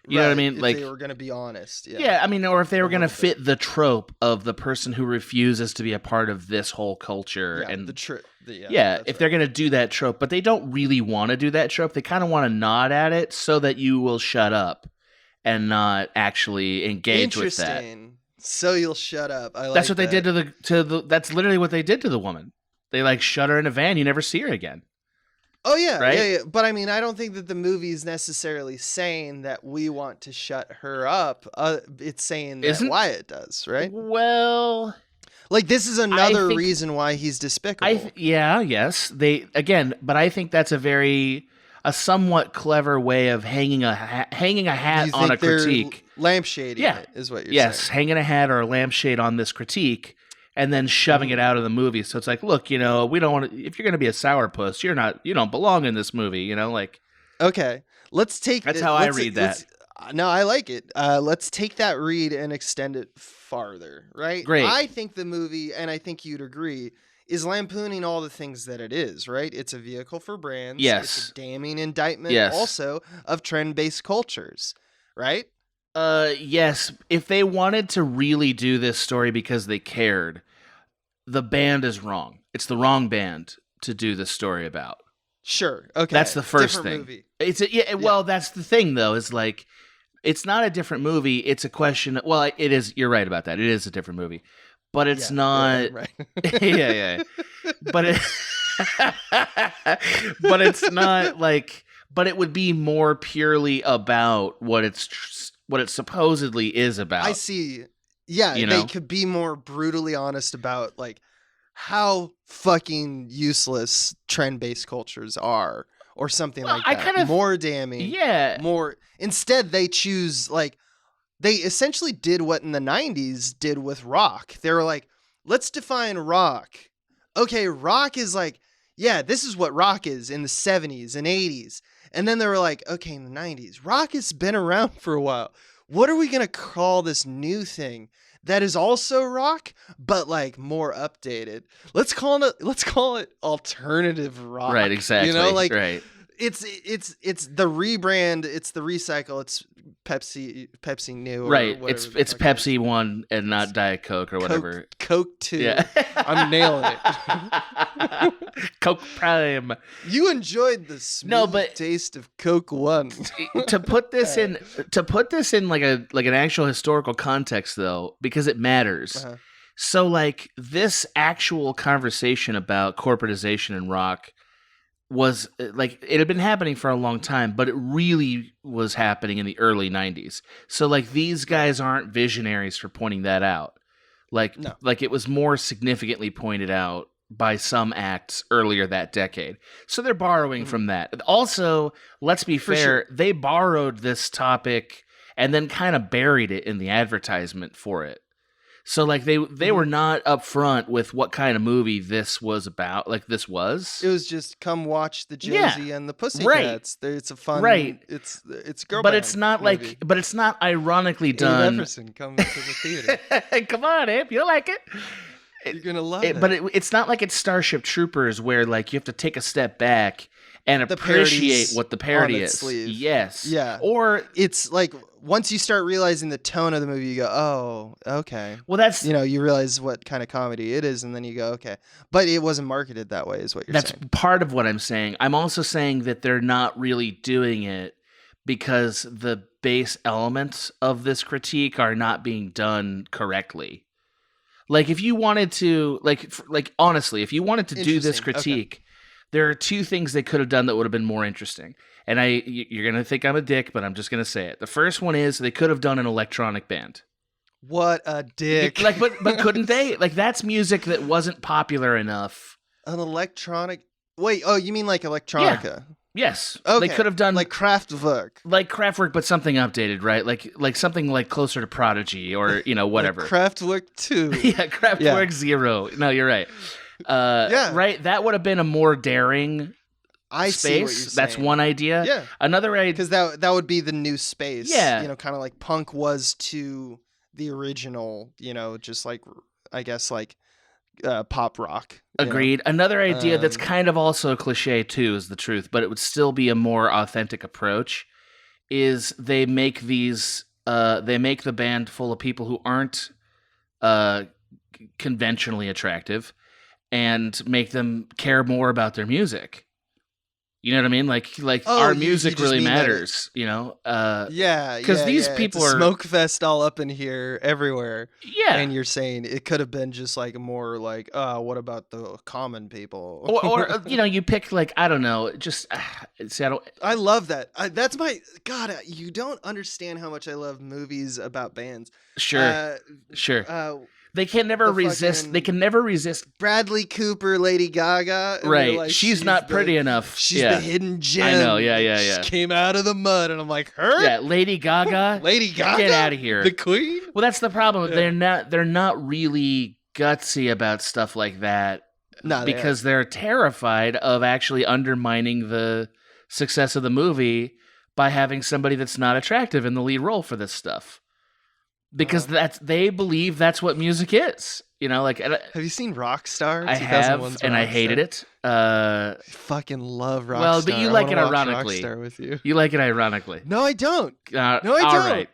You know what I mean? If like they were going to be honest. Yeah, I mean, or if they were going to fit the trope of the person who refuses to be a part of this whole culture. Yeah, and the trope. If they're going to do that trope, but they don't really want to do that trope. They kind of want to nod at it so that you will shut up and not actually engage with that. So you'll shut up. That's what they did to the. That's literally what they did to the woman. They like shut her in a van. You never see her again. Oh yeah, right? Yeah. But I mean, I don't think that the movie is necessarily saying that we want to shut her up. It's saying that Wyatt does, right? Well, Like, this is another reason why he's despicable. Yes. But I think that's a somewhat clever way of hanging a hat on a critique. Lampshading it is what you're saying. Yes, hanging a hat or a lampshade on this critique and then shoving it out of the movie. So it's like, look, we don't want to, if you're going to be a sourpuss, you don't belong in this movie, like. Okay. That's how I read that. No, I like it. Let's take that read and extend it farther, right? Great. I think the movie, and I think you'd agree, is lampooning all the things that it is, right? It's a vehicle for brands. Yes. It's a damning indictment also of trend-based cultures, right? Yes. If they wanted to really do this story because they cared, the band is wrong. It's the wrong band to do this story about. Sure. Okay. That's the first thing. Movie. Well, that's the thing though, is like, it's not a different movie. It's a question. Well, it is. You're right about that. It is a different movie, but it's not. Yeah, right. yeah. But but it's not like. But it would be more purely about what it supposedly is about. I see. Yeah, they could be more brutally honest about like how fucking useless trend-based cultures are. Or something like that. More damning. Yeah. More. Instead, they choose, like, they essentially did what in the 90s did with rock. They were like, let's define rock. Okay, rock is like, yeah, this is what rock is in the 70s and 80s. And then they were like, okay, in the 90s, rock has been around for a while. What are we going to call this new thing that is also rock, but like more updated? Let's call it alternative rock. Right, exactly. Right. It's the rebrand, it's the recycle, it's Pepsi New. Right. It's Pepsi One and not Diet Coke or whatever. Coke 2. Yeah. I'm nailing it. Coke Prime. You enjoyed the smooth taste of Coke 1. to put this in like an actual historical context though, because it matters. Uh-huh. So like this actual conversation about corporatization in rock was like, it had been happening for a long time, but it really was happening in the early 90s. So like these guys aren't visionaries for pointing that out. Like it was more significantly pointed out by some acts earlier that decade. So they're borrowing from that. Also, let's be fair, they borrowed this topic and then kind of buried it in the advertisement for it. So like they were not upfront with what kind of movie this was about. Like this was. It was just come watch the Josie and the Pussycats. Right. It's a fun. Right. It's girl. But it's not movie. Like. But it's not ironically done. Abe Everson comes to the theater. Come on, Abe, you'll like it. You're gonna love it. But it's not like it's Starship Troopers where like you have to take a step back and appreciate what the parody is. Yes. Yeah. Or it's like once you start realizing the tone of the movie, you go, oh, okay. Well, that's you realize what kind of comedy it is, and then you go, okay. But it wasn't marketed that way, is what you're saying. That's part of what I'm saying. I'm also saying that they're not really doing it because the base elements of this critique are not being done correctly. Like if you wanted to, like honestly, if you wanted to do this critique, there are two things they could have done that would have been more interesting. And you're going to think I'm a dick, but I'm just going to say it. The first one is they could have done an electronic band. What a dick. Like, but couldn't they? Like that's music that wasn't popular enough. An electronic. Wait, oh, you mean like electronica? Yeah. Yes. Okay. They could have done like Kraftwerk. Like Kraftwerk, but something updated, right? Like something like closer to Prodigy or, whatever. Like Kraftwerk 2. Yeah, Kraftwerk 0. No, you're right. Right? That would have been a more daring space. See what you're saying. That's one idea. Yeah. Another idea. Because that would be the new space. Yeah. Kind of like punk was to the original, just like, I guess, like pop rock. Agreed. Another idea that's kind of also a cliche too is the truth, but it would still be a more authentic approach, is they make the band full of people who aren't conventionally attractive and make them care more about their music. You know what I mean? Like our music really matters, Yeah. Because these people it's a are smoke fest all up in here, everywhere. Yeah. And you're saying it could have been just like more like, what about the common people? or you pick like, I don't know, just see, I love that. That's my God. You don't understand how much I love movies about bands. Sure. They can never resist. They can never resist. Bradley Cooper, Lady Gaga. Right. Like, she's not pretty enough. She's the hidden gem. I know. Yeah. She came out of the mud, and I'm like, her? Yeah, Lady Gaga. Lady Gaga? Get out of here. The queen? Well, that's the problem. Yeah. They're not really gutsy about stuff like that. No, because they're terrified of actually undermining the success of the movie by having somebody that's not attractive in the lead role for this stuff. Because they believe that's what music is. You know, like, have you seen Rockstar? I have, and I hated it. I fucking love Rockstar. Well, but you like it ironically. Rockstar with you. You like it ironically. No, I don't. No, I don't.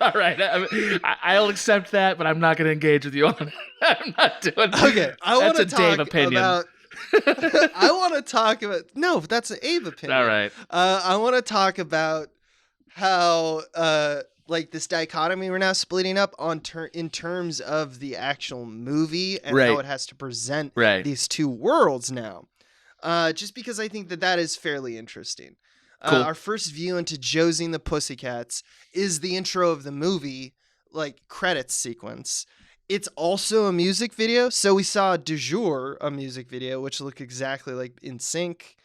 All right. I'll accept that, but I'm not going to engage with you on it. I'm not doing it. Okay, that's a Dave opinion. I want to talk about. No, that's an Abe opinion. All right. I want to talk about how. Like this dichotomy we're now splitting up in terms of the actual movie and how it has to present these two worlds now. Just because I think that is fairly interesting. Cool. Our first view into Josie and the Pussycats is the intro of the movie, like credits sequence. It's also a music video. So we saw Du Jour, a music video, which looked exactly like In Sync.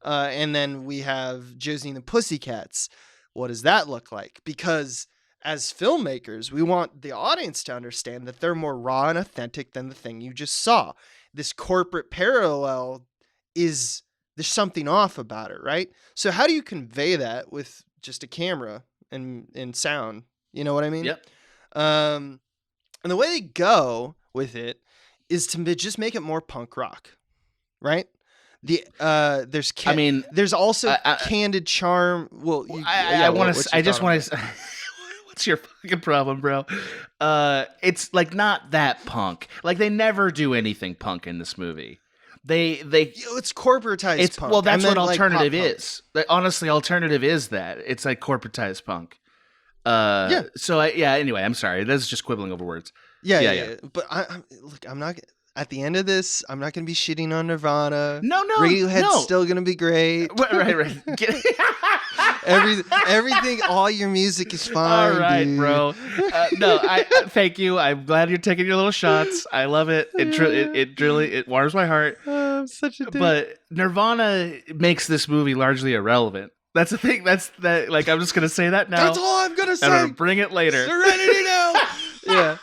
And then we have Josie and the Pussycats. What does that look like? Because as filmmakers, we want the audience to understand that they're more raw and authentic than the thing you just saw. This corporate parallel there's something off about it, right? So how do you convey that with just a camera and sound? You know what I mean? Yep. And the way they go with it is to just make it more punk rock, right? There's also candid charm. Well, I just want to. What's your fucking problem, bro? It's like not that punk. Like they never do anything punk in this movie. It's corporatized punk. Well, that's what alternative is. Honestly, alternative is that it's like corporatized punk. So anyway, I'm sorry. That's just quibbling over words. Yeah. But I'm not. At the end of this, I'm not going to be shitting on Nirvana. No. Radiohead's still going to be great. Right. Everything, all your music is fine. All right, dude. bro. Thank you. I'm glad you're taking your little shots. I love it. It warms my heart. I'm such a dick. But Nirvana makes this movie largely irrelevant. That's the thing. Like, I'm just going to say that now. That's all I'm going to say. I'm going to bring it later. Serenity now. Yeah.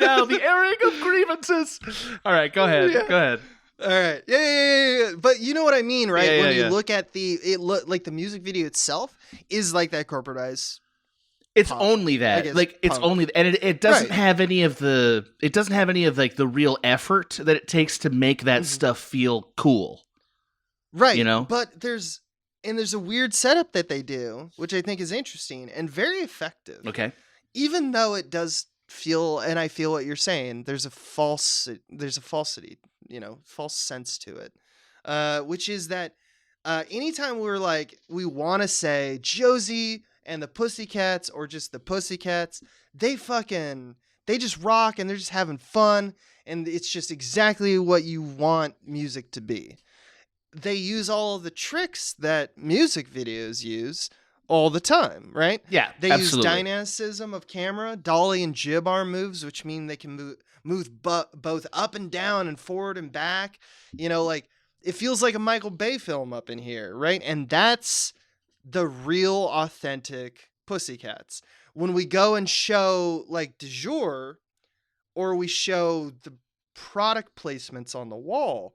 Now, the airing of grievances. All right, go ahead. Yeah. Go ahead. All right. Yeah. But you know what I mean, right? When you look at like the music video itself is like that corporatized. It's punk. only that. It's only, and it doesn't have any of the. It doesn't have any of like the real effort that it takes to make that stuff feel cool. Right. You know. But there's a weird setup that they do, which I think is interesting and very effective. Okay. Even though it does feel, and I feel what you're saying, there's a falsity, false sense to it, which is that anytime we want to say Josie and the Pussycats or just the Pussycats, they just rock and they're just having fun and it's just exactly what you want music to be. They use all of the tricks that music videos use all the time, right? Yeah, they absolutely. use dynamicism of camera, dolly and jib arm moves, which mean they can move both up and down and forward and back. You know, like it feels like a Michael Bay film up in here, right? And that's the real authentic Pussycats. When we go and show like Du Jour, or we show the product placements on the wall,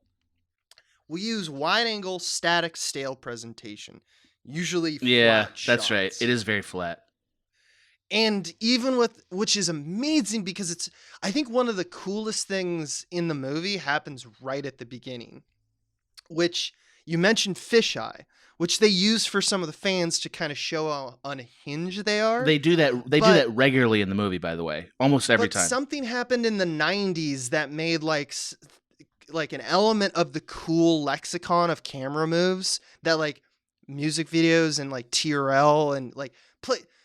we use wide-angle, static, stale presentation. Usually flat shots. That's right. It is very flat. And even which is amazing because I think one of the coolest things in the movie happens right at the beginning, which you mentioned fisheye, which they use for some of the fans to kind of show how unhinged they are. They do that. They do that regularly in the movie, by the way, almost every time. Something happened in the 90s that made like an element of the cool lexicon of camera moves that like music videos and like TRL and like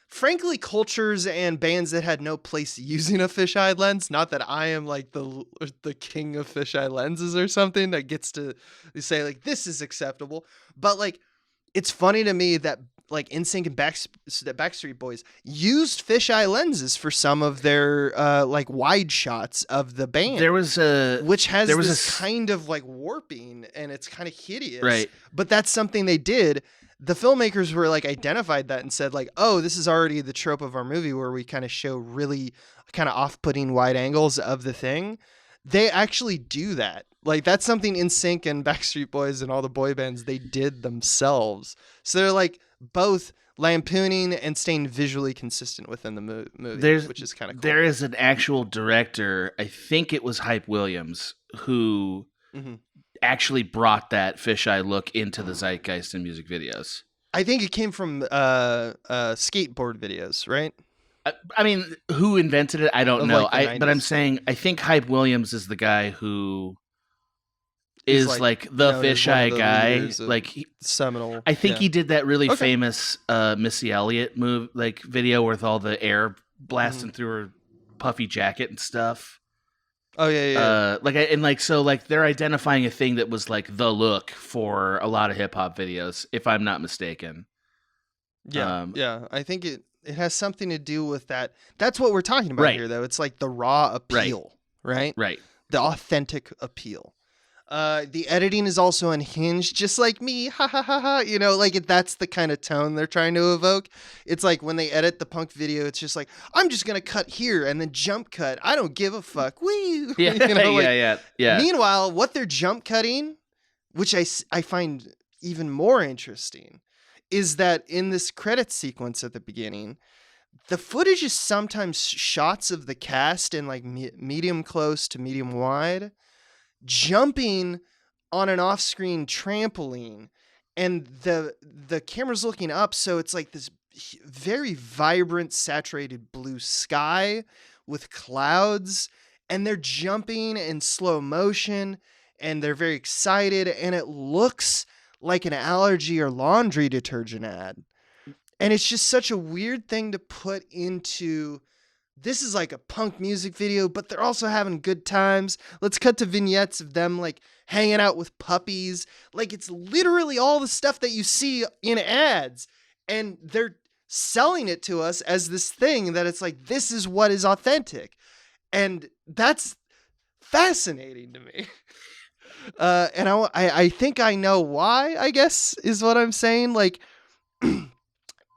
frankly cultures and bands that had no place using a fisheye lens. Not that I am like the king of fisheye lenses or something that gets to say like this is acceptable, but like it's funny to me that like NSYNC and Backstreet Boys used fisheye lenses for some of their like wide shots of the band. Which has this kind of like warping, and it's kind of hideous. Right. But that's something they did. The filmmakers were like identified that and said like, oh, this is already the trope of our movie where we kind of show really kind of off-putting wide angles of the thing. They actually do that. Like that's something NSYNC and Backstreet Boys and all the boy bands, they did themselves. So they're like both lampooning and staying visually consistent within the movie, which is kind of cool. There is an actual director, I think it was Hype Williams, who actually brought that fisheye look into the zeitgeist in music videos. I think it came from skateboard videos, right? I mean, who invented it? I don't know. But I'm saying I think Hype Williams is the guy who is like the fisheye guy. Like Seminal. I think he did that really famous Missy Elliott video with all the air blasting through her puffy jacket and stuff. Oh yeah. They're identifying a thing that was like the look for a lot of hip hop videos, if I'm not mistaken. Yeah. I think it has something to do with that. That's what we're talking about here, though. It's like the raw appeal, right? Right. The authentic appeal. The editing is also unhinged, just like me. Ha ha ha ha. You know, like that's the kind of tone they're trying to evoke. It's like when they edit the punk video, it's just like, I'm just going to cut here and then jump cut. I don't give a fuck. Wee. Yeah. Yeah. Meanwhile, what they're jump cutting, which I find even more interesting, is that in this credit sequence at the beginning, the footage is sometimes shots of the cast in like medium close to medium wide, jumping on an off-screen trampoline, and the camera's looking up, so it's like this very vibrant, saturated blue sky with clouds, and they're jumping in slow motion, and they're very excited, and it looks like an allergy or laundry detergent ad. And it's just such a weird thing to put into, this is like a punk music video, but they're also having good times. Let's cut to vignettes of them like hanging out with puppies. Like it's literally all the stuff that you see in ads. And they're selling it to us as this thing that it's like, this is what is authentic. And that's fascinating to me. And I think I know why, I guess, is what I'm saying. Like,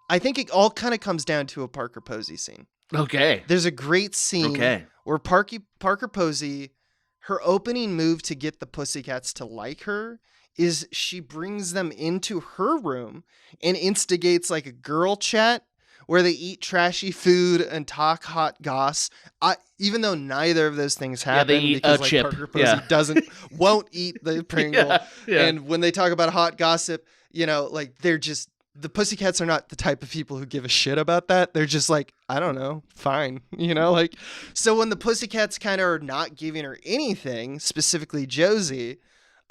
I think it all kind of comes down to a Parker Posey scene. Okay. There's a great scene where Parker Posey, her opening move to get the Pussycats to like her is she brings them into her room and instigates like a girl chat where they eat trashy food and talk hot goss. Even though neither of those things happen, they eat because a chip. Parker Posey won't eat the Pringle. Yeah. And when they talk about hot gossip, you know, like they're just, the Pussycats are not the type of people who give a shit about that. They're just like, I don't know, fine. You know, like, so when the Pussycats kind of are not giving her anything, specifically Josie,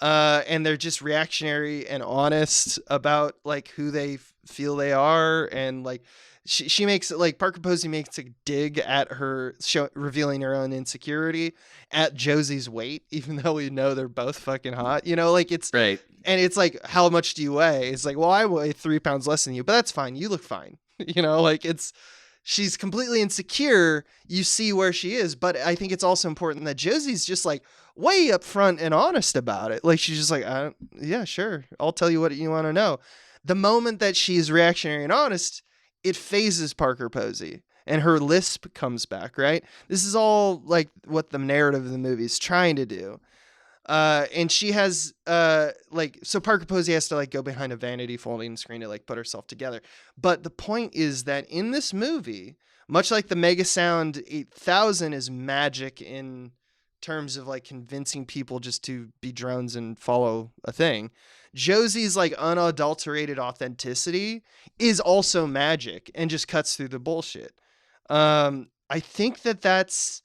and they're just reactionary and honest about like who they feel they are, and like she makes it like Parker Posey makes a dig at her, revealing her own insecurity at Josie's weight, even though we know they're both fucking hot. You know, like it's right. And it's like, how much do you weigh? It's like, well, I weigh 3 pounds less than you, but that's fine. You look fine. You know, like she's completely insecure. You see where she is, but I think it's also important that Josie's just like way upfront and honest about it. Like she's just like, yeah, sure, I'll tell you what you want to know. The moment that she's reactionary and honest, it phases Parker Posey and her lisp comes back, right? This is all like what the narrative of the movie is trying to do. And she has, so Parker Posey has to like go behind a vanity folding screen to like put herself together. But the point is that in this movie, much like the Mega Sound 8000 is magic in terms of like convincing people just to be drones and follow a thing, Josie's like unadulterated authenticity is also magic and just cuts through the bullshit. I think that's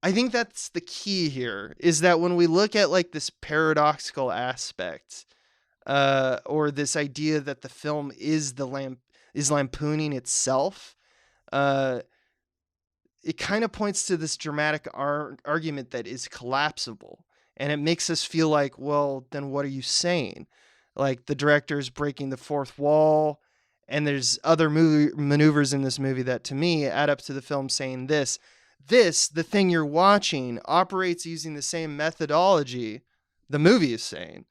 the key here, is that when we look at like this paradoxical aspect, or this idea that the film is lampooning itself, it kind of points to this dramatic argument that is collapsible, and it makes us feel like, well, then what are you saying? Like the director's breaking the fourth wall And there's other maneuvers in this movie that, to me, add up to the film saying this, the thing you're watching, operates using the same methodology the movie is saying,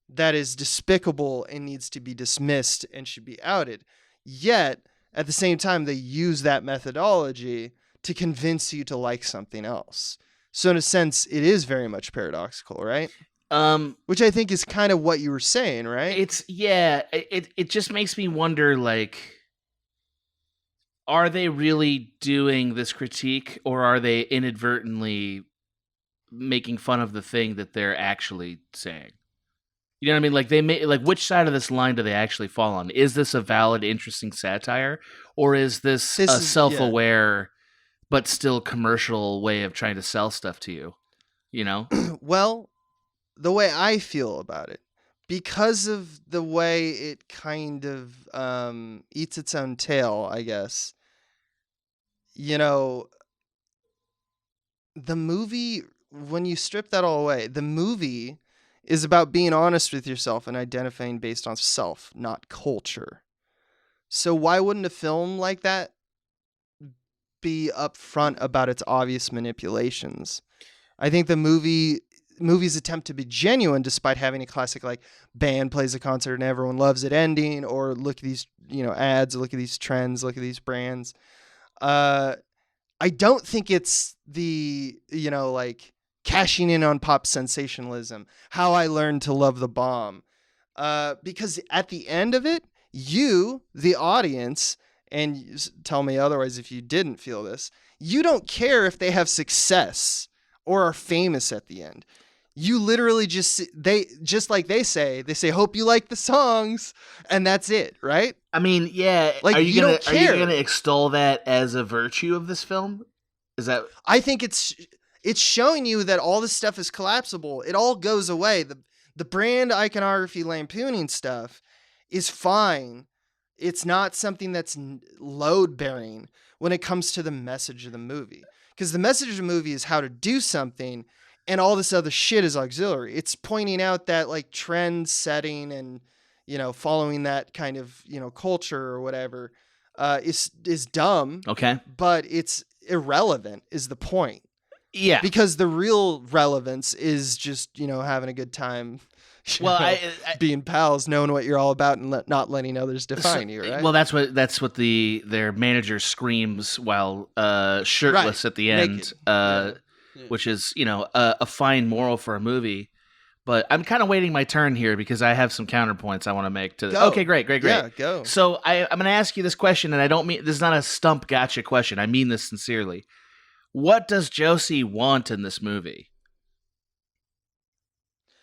that is despicable and needs to be dismissed and should be outed. Yet, at the same time, they use that methodology to convince you to like something else. So in a sense, it is very much paradoxical, right? Which I think is kind of what you were saying, right? It just makes me wonder, like, are they really doing this critique, or are they inadvertently making fun of the thing that they're actually saying? You know what I mean? Like which side of this line do they actually fall on? Is this a valid, interesting satire, or is this a self-aware but still commercial way of trying to sell stuff to you? You know? Well, the way I feel about it, because of the way it kind of eats its own tail, I guess. You know, the movie, when you strip that all away, the movie is about being honest with yourself and identifying based on self, not culture. So why wouldn't a film like that be upfront about its obvious manipulations? I think the movie's attempt to be genuine, despite having a classic like band plays a concert and everyone loves it ending, or look at these ads, look at these trends, look at these brands. I don't think it's the like cashing in on pop sensationalism, how I learned to love the bomb, because at the end of it, you, the audience, and tell me otherwise if you didn't feel this, you don't care if they have success or are famous at the end. You literally just like they say, hope you like the songs, and that's it, right? I mean, yeah. Like, you don't care. Are you gonna extol that as a virtue of this film? Is that? I think it's showing you that all this stuff is collapsible. It all goes away. The brand iconography lampooning stuff is fine. It's not something that's load bearing when it comes to the message of the movie, because the message of the movie is how to do something. And all this other shit is auxiliary. It's pointing out that like trend setting and, following that kind of, culture or whatever, is dumb. Okay. But it's irrelevant is the point. Yeah. Because the real relevance is just, having a good time. Well, being pals, knowing what you're all about, and not letting others define you, right? Well, that's what their manager screams while shirtless at the end. Which is, a fine moral for a movie. But I'm kind of waiting my turn here because I have some counterpoints I want to make to. Okay, great. Yeah, go. So I'm going to ask you this question, and I don't mean this is not a stump gotcha question. I mean this sincerely. What does Josie want in this movie?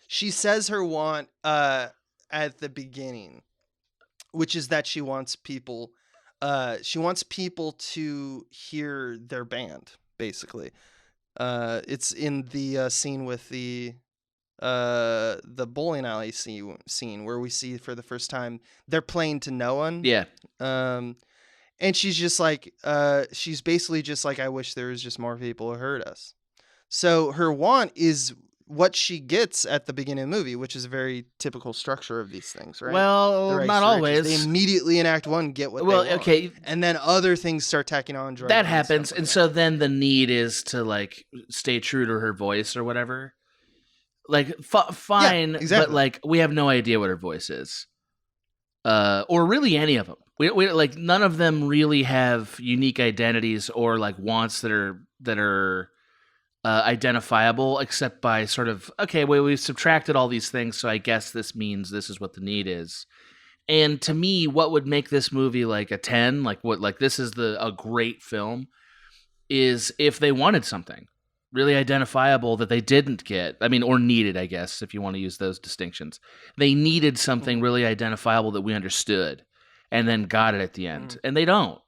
She says her want at the beginning, which is that she wants people to hear their band, basically. It's in the scene with the bowling alley scene where we see for the first time they're playing to no one. Yeah. And she's just like, she's basically just like, I wish there was just more people who heard us. So her want is what she gets at the beginning of the movie, which is a very typical structure of these things, right? Well, not always. They immediately in Act 1 get what they want. Okay. And then other things start tacking on. That happens. And so then the need is to, like, stay true to her voice or whatever. Like, fine, yeah, exactly. But, like, we have no idea what her voice is. Or really any of them. We like, none of them really have unique identities or, like, wants that are identifiable, except by sort of, okay, well, we've subtracted all these things, so I guess this means this is what the need is. And to me, what would make this movie like a 10, like this is a great film, is if they wanted something really identifiable that they didn't get. I mean, or needed, I guess, if you want to use those distinctions. They needed something really identifiable that we understood, and then got it at the end. And they don't.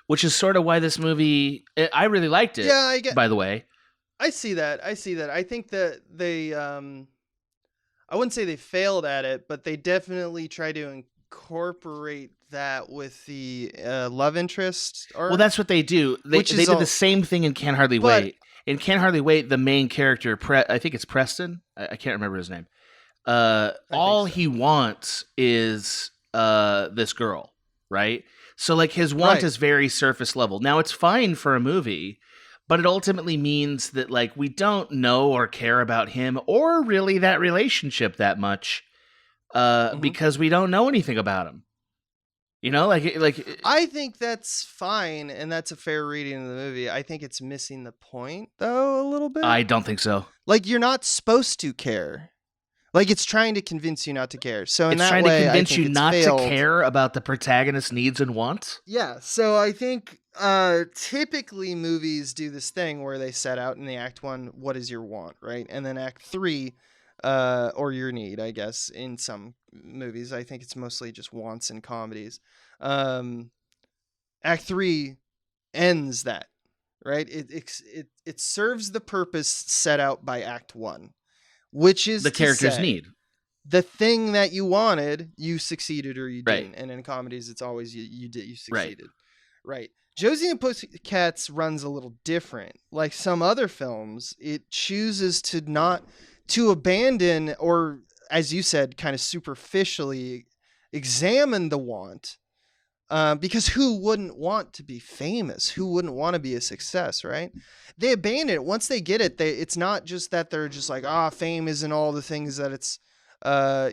Which is sort of why this movie, I really liked it, yeah, by the way. I see that. I think that they, I wouldn't say they failed at it, but they definitely try to incorporate that with the love interest arc. Well, that's what they do. They did the same thing in Can't Hardly Wait. In Can't Hardly Wait, the main character, I think it's Preston. I can't remember his name. All he wants is this girl. right? So like his want is very surface level. Now it's fine for a movie, but it ultimately means that like we don't know or care about him or really that relationship that much because we don't know anything about him. You know, like I think that's fine, and that's a fair reading of the movie. I think it's missing the point, though, a little bit. I don't think so. Like, you're not supposed to care. Like, it's trying to convince you not to care. So in it's that way, trying to convince I think you it's not failed. to care about the protagonist's needs and wants. Yeah. So I think typically movies do this thing where they set out in the act 1, what is your want, right? And then act 3, or your need, I guess, in some movies. I think it's mostly just wants in comedies. Act 3 ends that, right? It serves the purpose set out by Act 1, which is the character's need. The thing that you wanted, you succeeded or you Right. didn't. And in comedies, it's always you succeeded. Right. Josie and Pussycats runs a little different. Like some other films, it chooses to abandon, or as you said, kind of superficially examine the want. Because who wouldn't want to be famous? Who wouldn't want to be a success, right? They abandon it. Once they get it, it's not just that they're just like, fame isn't all the things that it's, all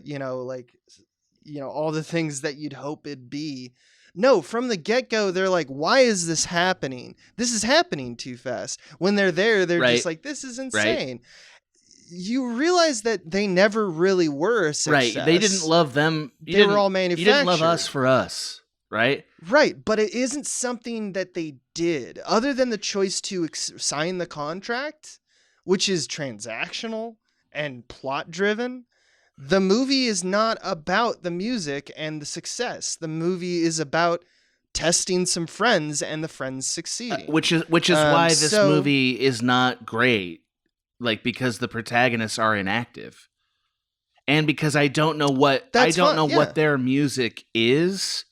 the things that you'd hope it'd be. No, from the get-go, they're like, why is this happening? This is happening too fast. When they're there, they're just like, this is insane. Right. You realize that they never really were a success. Right. They didn't love them. They were all manufactured. You didn't love us for us. Right? Right, but it isn't something that they did. Other than the choice to sign the contract, which is transactional and plot-driven, the movie is not about the music and the success. The movie is about testing some friends and the friends succeeding. Which is why this movie is not great, like because the protagonists are inactive. And because I don't know what what their music is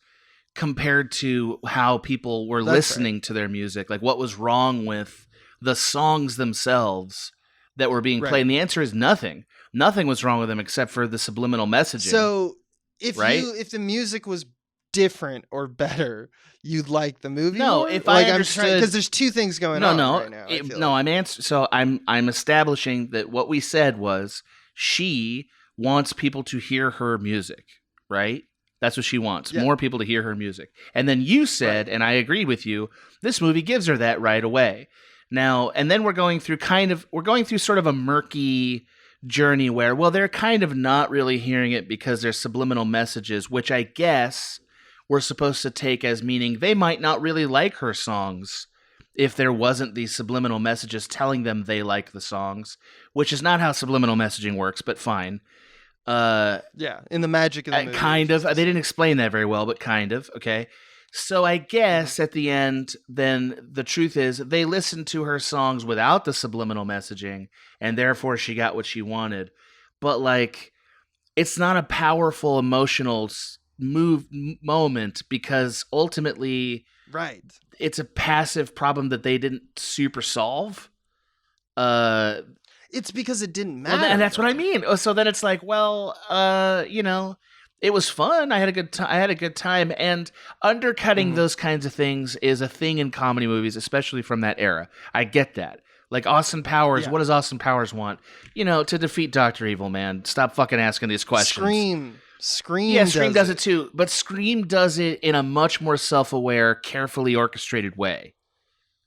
compared to how people were listening to their music, like what was wrong with the songs themselves that were being played. And the answer is nothing. Nothing was wrong with them except for the subliminal messaging. So if the music was different or better, you'd like the movie more? If I understood, because there's two things going on right now. I'm establishing that what we said was she wants people to hear her music, right? That's what she wants. More people to hear her music. And then you said, and I agreed with you, this movie gives her that right away. Now, and then we're going through sort of a murky journey where, well, they're kind of not really hearing it because there's subliminal messages, which I guess we're supposed to take as meaning they might not really like her songs if there wasn't these subliminal messages telling them they like the songs, which is not how subliminal messaging works, but fine. In the magic of the movie. Kind of. They didn't explain that very well, but kind of. Okay. So I guess at the end, then the truth is they listened to her songs without the subliminal messaging, and therefore she got what she wanted. But like, it's not a powerful emotional moment because ultimately, it's a passive problem that they didn't super solve. It's because it didn't matter. Well, and that's what I mean. So then it's like, well, it was fun. I had a good time. And undercutting those kinds of things is a thing in comedy movies, especially from that era. I get that. Like Austin Powers, what does Austin Powers want? To defeat Dr. Evil, man. Stop fucking asking these questions. Scream does it too. But Scream does it in a much more self-aware, carefully orchestrated way.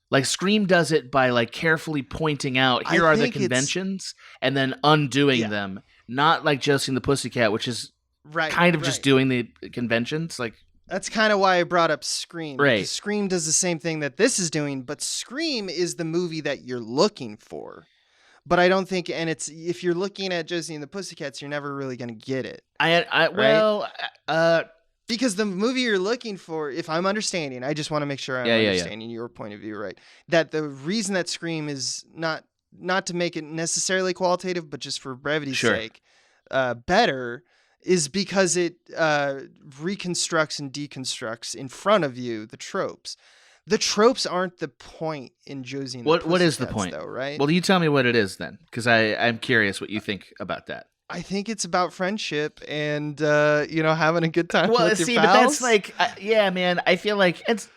Like Scream does it by like carefully pointing out here are the conventions and then undoing them. Not like Josie and the Pussycat, which is kind of just doing the conventions. Like that's kind of why I brought up Scream. Right. Because Scream does the same thing that this is doing, but Scream is the movie that you're looking for. But I don't think, and it's if you're looking at Josie and the Pussycats, you're never really going to get it. Because the movie you're looking for, if I'm understanding, I just want to make sure I'm understanding your point of view right. That the reason that Scream is not to make it necessarily qualitative, but just for brevity's sake, better, is because it reconstructs and deconstructs in front of you the tropes. The tropes aren't the point in Josie and the Pussycats. What is the point, though, right? Well, you tell me what it is then, because I'm curious what you think about that. I think it's about friendship and having a good time Well, with your see, pals. but that's like, yeah, man. I feel like it's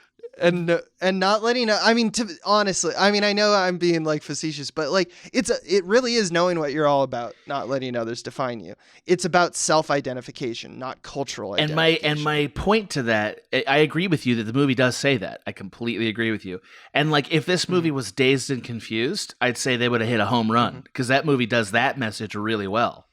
and not letting. I mean, honestly, I mean, I know I'm being like facetious, but like it really is knowing what you're all about, not letting others define you. It's about self-identification, not cultural identification. And my point to that, I agree with you that the movie does say that. I completely agree with you. And like, if this movie was Dazed and Confused, I'd say they would have hit a home run because that movie does that message really well.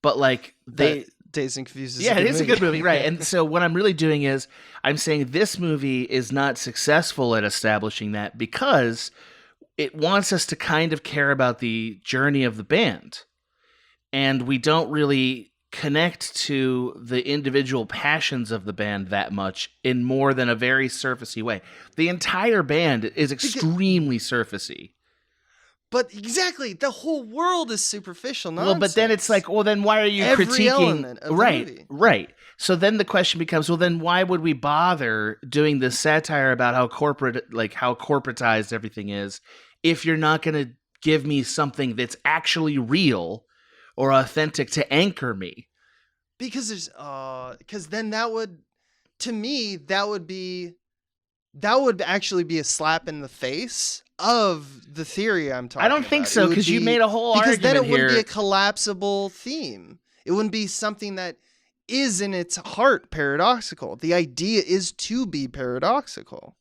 But like Dazed and Confused is it is a good movie, right? And so what I'm really doing is I'm saying this movie is not successful at establishing that because it wants us to kind of care about the journey of the band. And we don't really connect to the individual passions of the band that much in more than a very surfacey way. The entire band is extremely surfacey. But exactly, the whole world is superficial nonsense. Well, but then it's like, well, then why are you Every critiquing? element of the movie. Right. So then the question becomes, well, then why would we bother doing this satire about how corporatized everything is, if you're not going to give me something that's actually real or authentic to anchor me? Because then that would, to me, that would actually be a slap in the face of the theory I'm talking about. I don't think so, because you made a whole argument here. Because then it wouldn't here. be a collapsible theme. It wouldn't be something that is in its heart paradoxical. The idea is to be paradoxical.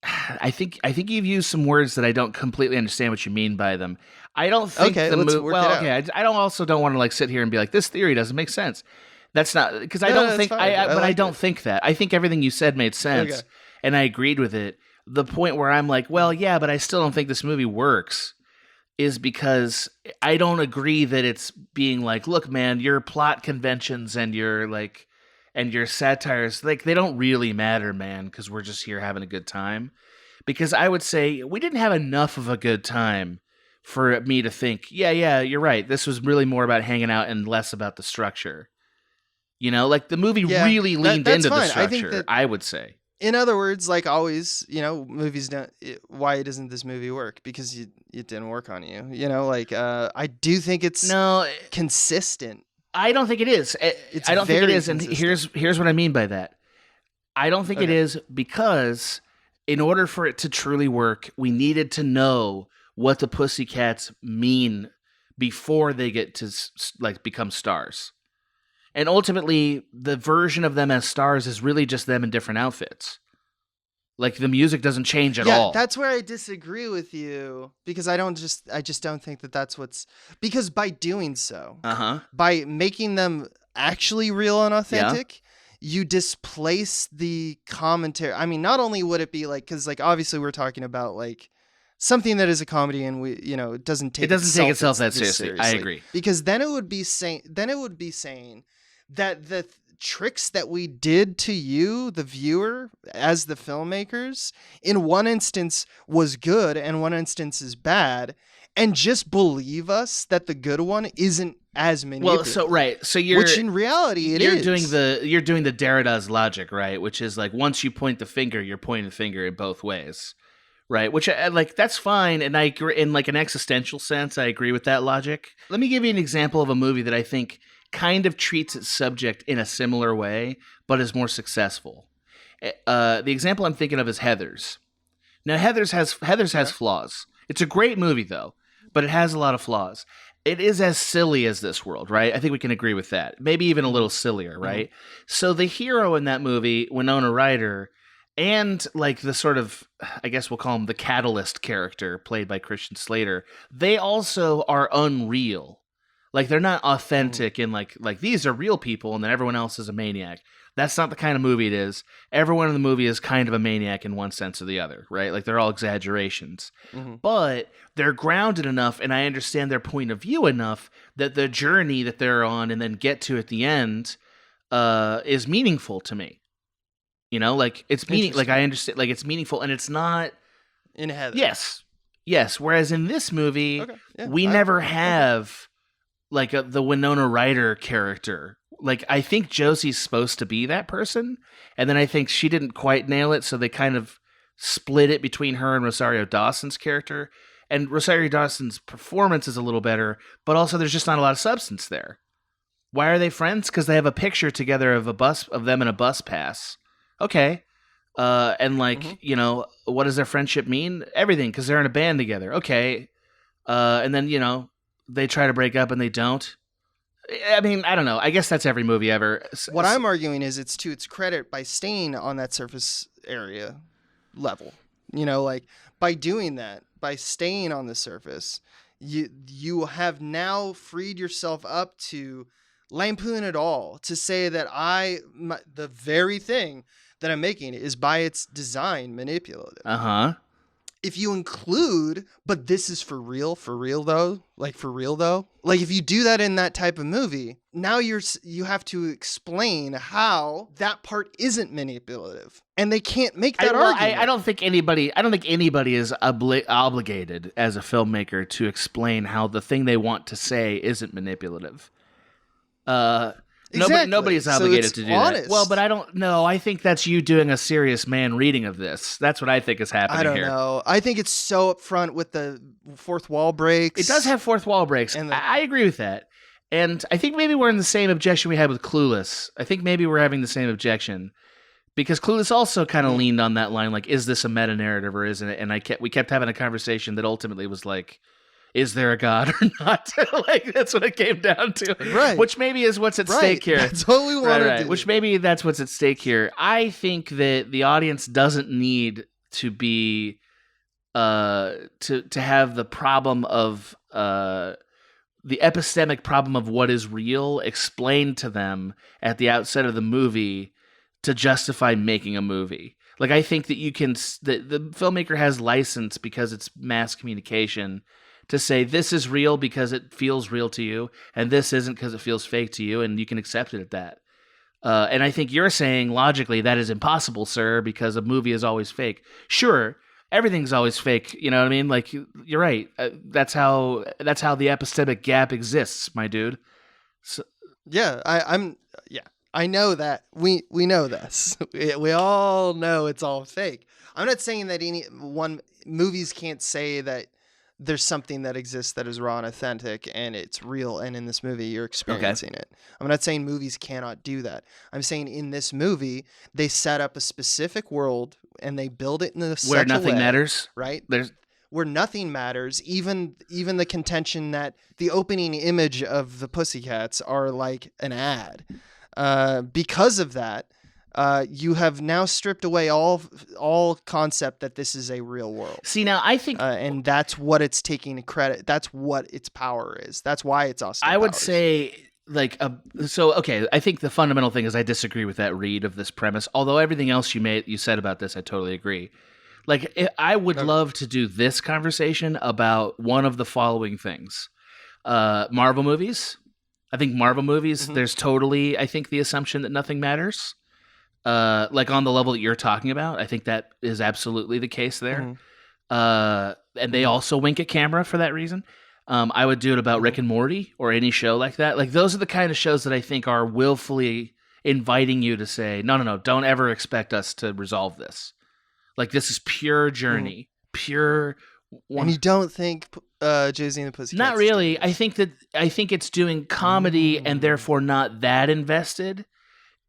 I think you've used some words that I don't completely understand what you mean by them. I don't think the movie. Well, okay. I don't want to like sit here and be like, this theory doesn't make sense. That's not because I don't think I don't think that. I think everything you said made sense, and I agreed with it. The point where I'm like, well, yeah, but I still don't think this movie works is because I don't agree that it's being like, look, man, your plot conventions and your satires, like, they don't really matter, man, because we're just here having a good time. Because I would say we didn't have enough of a good time for me to think, yeah, you're right. This was really more about hanging out and less about the structure. You know, like the movie really leaned into the structure, I would say. In other words, like always, movies don't. Why doesn't this movie work? Because it didn't work on you. I do think it's consistent. I don't think it is. I don't think it is, and here's what I mean by that. I don't think it is because in order for it to truly work, we needed to know what the Pussycats mean before they get to like become stars. And ultimately, the version of them as stars is really just them in different outfits. Like, the music doesn't change at all. Yeah, that's where I disagree with you. Because I just don't think that that's what's... Because by doing so, by making them actually real and authentic, you displace the commentary. I mean, not only would it be like... Because, like, obviously we're talking about, like, something that is a comedy and it doesn't take itself that seriously. I agree. Because then it would be saying that the tricks that we did to you, the viewer, as the filmmakers, in one instance was good and one instance is bad, and just believe us that the good one isn't as manipulative. Well, so which in reality you're doing the Derrida's logic, right? Which is like, once you point the finger, you're pointing the finger in both ways. Right, which like that's fine, and I agree in like an existential sense. I agree with that logic. Let me give you an example of a movie that I think kind of treats its subject in a similar way, but is more successful. The example I'm thinking of is Heathers. Now, Heathers has flaws. It's a great movie though, but it has a lot of flaws. It is as silly as this world, right? I think we can agree with that. Maybe even a little sillier, right? So the hero in that movie, Winona Ryder, and like the sort of, I guess we'll call him the catalyst character played by Christian Slater, they also are unreal. Like, they're not authentic in like these are real people and then everyone else is a maniac. That's not the kind of movie it is. Everyone in the movie is kind of a maniac in one sense or the other, right? Like, they're all exaggerations. But they're grounded enough, and I understand their point of view enough that the journey that they're on and then get to at the end is meaningful to me. You know, like, it's like, I understand, like, it's meaningful, and it's not in Heather. Yes. Whereas in this movie, we never have like the Winona Ryder character. Like, I think Josie's supposed to be that person, and then I think she didn't quite nail it, so they kind of split it between her and Rosario Dawson's character. and Rosario Dawson's performance is a little better, but also there's just not a lot of substance there. Why are they friends? Because they have a picture together of them in a bus pass. Okay. And what does their friendship mean? Everything, because they're in a band together. Okay. And then, they try to break up and they don't. I mean, I don't know. I guess that's every movie ever. What I'm arguing is it's to its credit by staying on that surface area level. By doing that, by staying on the surface, you have now freed yourself up to lampoon it all, to say that the very thing that I'm making is by its design manipulative. Uh-huh. If you include, but this is for real though, like if you do that in that type of movie, now you have to explain how that part isn't manipulative, and they can't make that argument. I don't think anybody is obligated as a filmmaker to explain how the thing they want to say isn't manipulative. Exactly. Nobody is obligated to do honest. that. Well, but I don't know. I think that's you doing a serious man reading of this. That's what I think is happening here. I don't know. I think it's so upfront with the fourth wall breaks. It does have fourth wall breaks. And I agree with that. And I think maybe we're in the same objection we had with Clueless. I think maybe we're having the same objection. Because Clueless also kind of leaned on that line, like, is this a meta-narrative or isn't it? And we kept having a conversation that ultimately was like, is there a God or not? Like, that's what it came down to. Right. Which maybe is what's at stake here. That's what we want to do. Which maybe that's what's at stake here. I think that the audience doesn't need to be to have the problem of the epistemic problem of what is real explained to them at the outset of the movie to justify making a movie. Like, I think that the filmmaker has license because it's mass communication to say this is real because it feels real to you, and this isn't because it feels fake to you, and you can accept it at that. And I think you're saying logically that is impossible, sir, because a movie is always fake. Sure, everything's always fake. You know what I mean? Like, you're right. That's how the epistemic gap exists, my dude. So, yeah, I know that. We know this. We all know it's all fake. I'm not saying that movies can't say that there's something that exists that is raw and authentic and it's real, and in this movie you're experiencing it. I'm not saying movies cannot do that. I'm saying in this movie they set up a specific world and they build it in where nothing matters, right? Where nothing matters, even the contention that the opening image of the Pussycats are like an ad. Because of that, you have now stripped away all concept that this is a real world. See, now I think, and that's what it's taking credit. That's what its power is. That's why it's Austin Powers. I would say, okay. I think the fundamental thing is I disagree with that read of this premise. Although everything else you said about this, I totally agree. Like, I would love to do this conversation about one of the following things: Marvel movies. I think Marvel movies. Mm-hmm. There's totally, I think, the assumption that nothing matters. Like on the level that you're talking about, I think that is absolutely the case there. Mm-hmm. And they also wink at camera for that reason. I would do it about Rick and Morty or any show like that. Like, those are the kind of shows that I think are willfully inviting you to say, no, don't ever expect us to resolve this. Like, this is pure journey, pure. And you don't think Josie and the Pussycats? Not really. I think it's doing comedy and therefore not that invested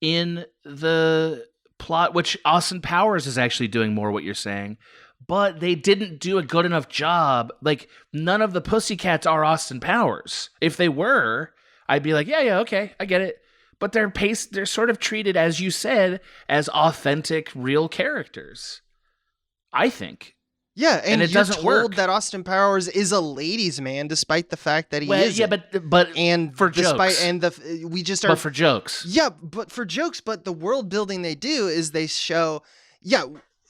in the plot, which Austin Powers is actually doing more what you're saying, but they didn't do a good enough job. Like, none of the Pussycats are Austin Powers. If they were, I'd be like, yeah, okay, I get it. But they're sort of treated, as you said, as authentic, real characters, I think. Yeah, and it you're doesn't told work. that Austin Powers is a ladies' man, despite the fact that he is. Yeah, but for jokes, but for jokes. Yeah, but for jokes. But the world building they do is they show,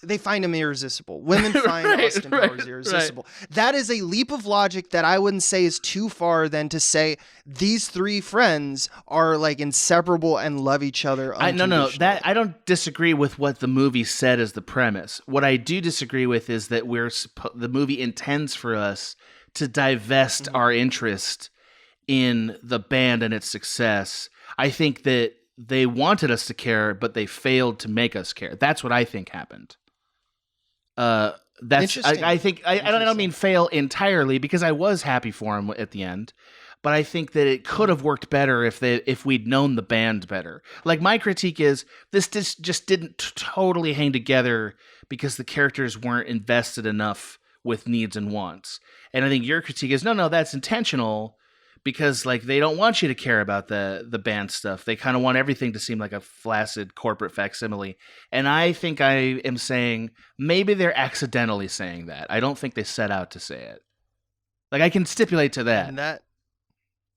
they find him irresistible. Women find Austin Powers irresistible. Right. That is a leap of logic that I wouldn't say is too far than to say these three friends are like inseparable and love each other unconditionally. No. I don't disagree with what the movie said as the premise. What I do disagree with is that the movie intends for us to divest our interest in the band and its success. I think that they wanted us to care, but they failed to make us care. That's what I think happened. that's Interesting. I think I don't mean fail entirely, because I was happy for him at the end, but I think that it could have worked better if we'd known the band better. Like, my critique is this just didn't totally hang together because the characters weren't invested enough with needs and wants. And I think your critique is no, that's intentional, because like they don't want you to care about the band stuff. They kind of want everything to seem like a flaccid corporate facsimile. And I think I am saying maybe they're accidentally saying that. I don't think they set out to say it. Like, I can stipulate to that.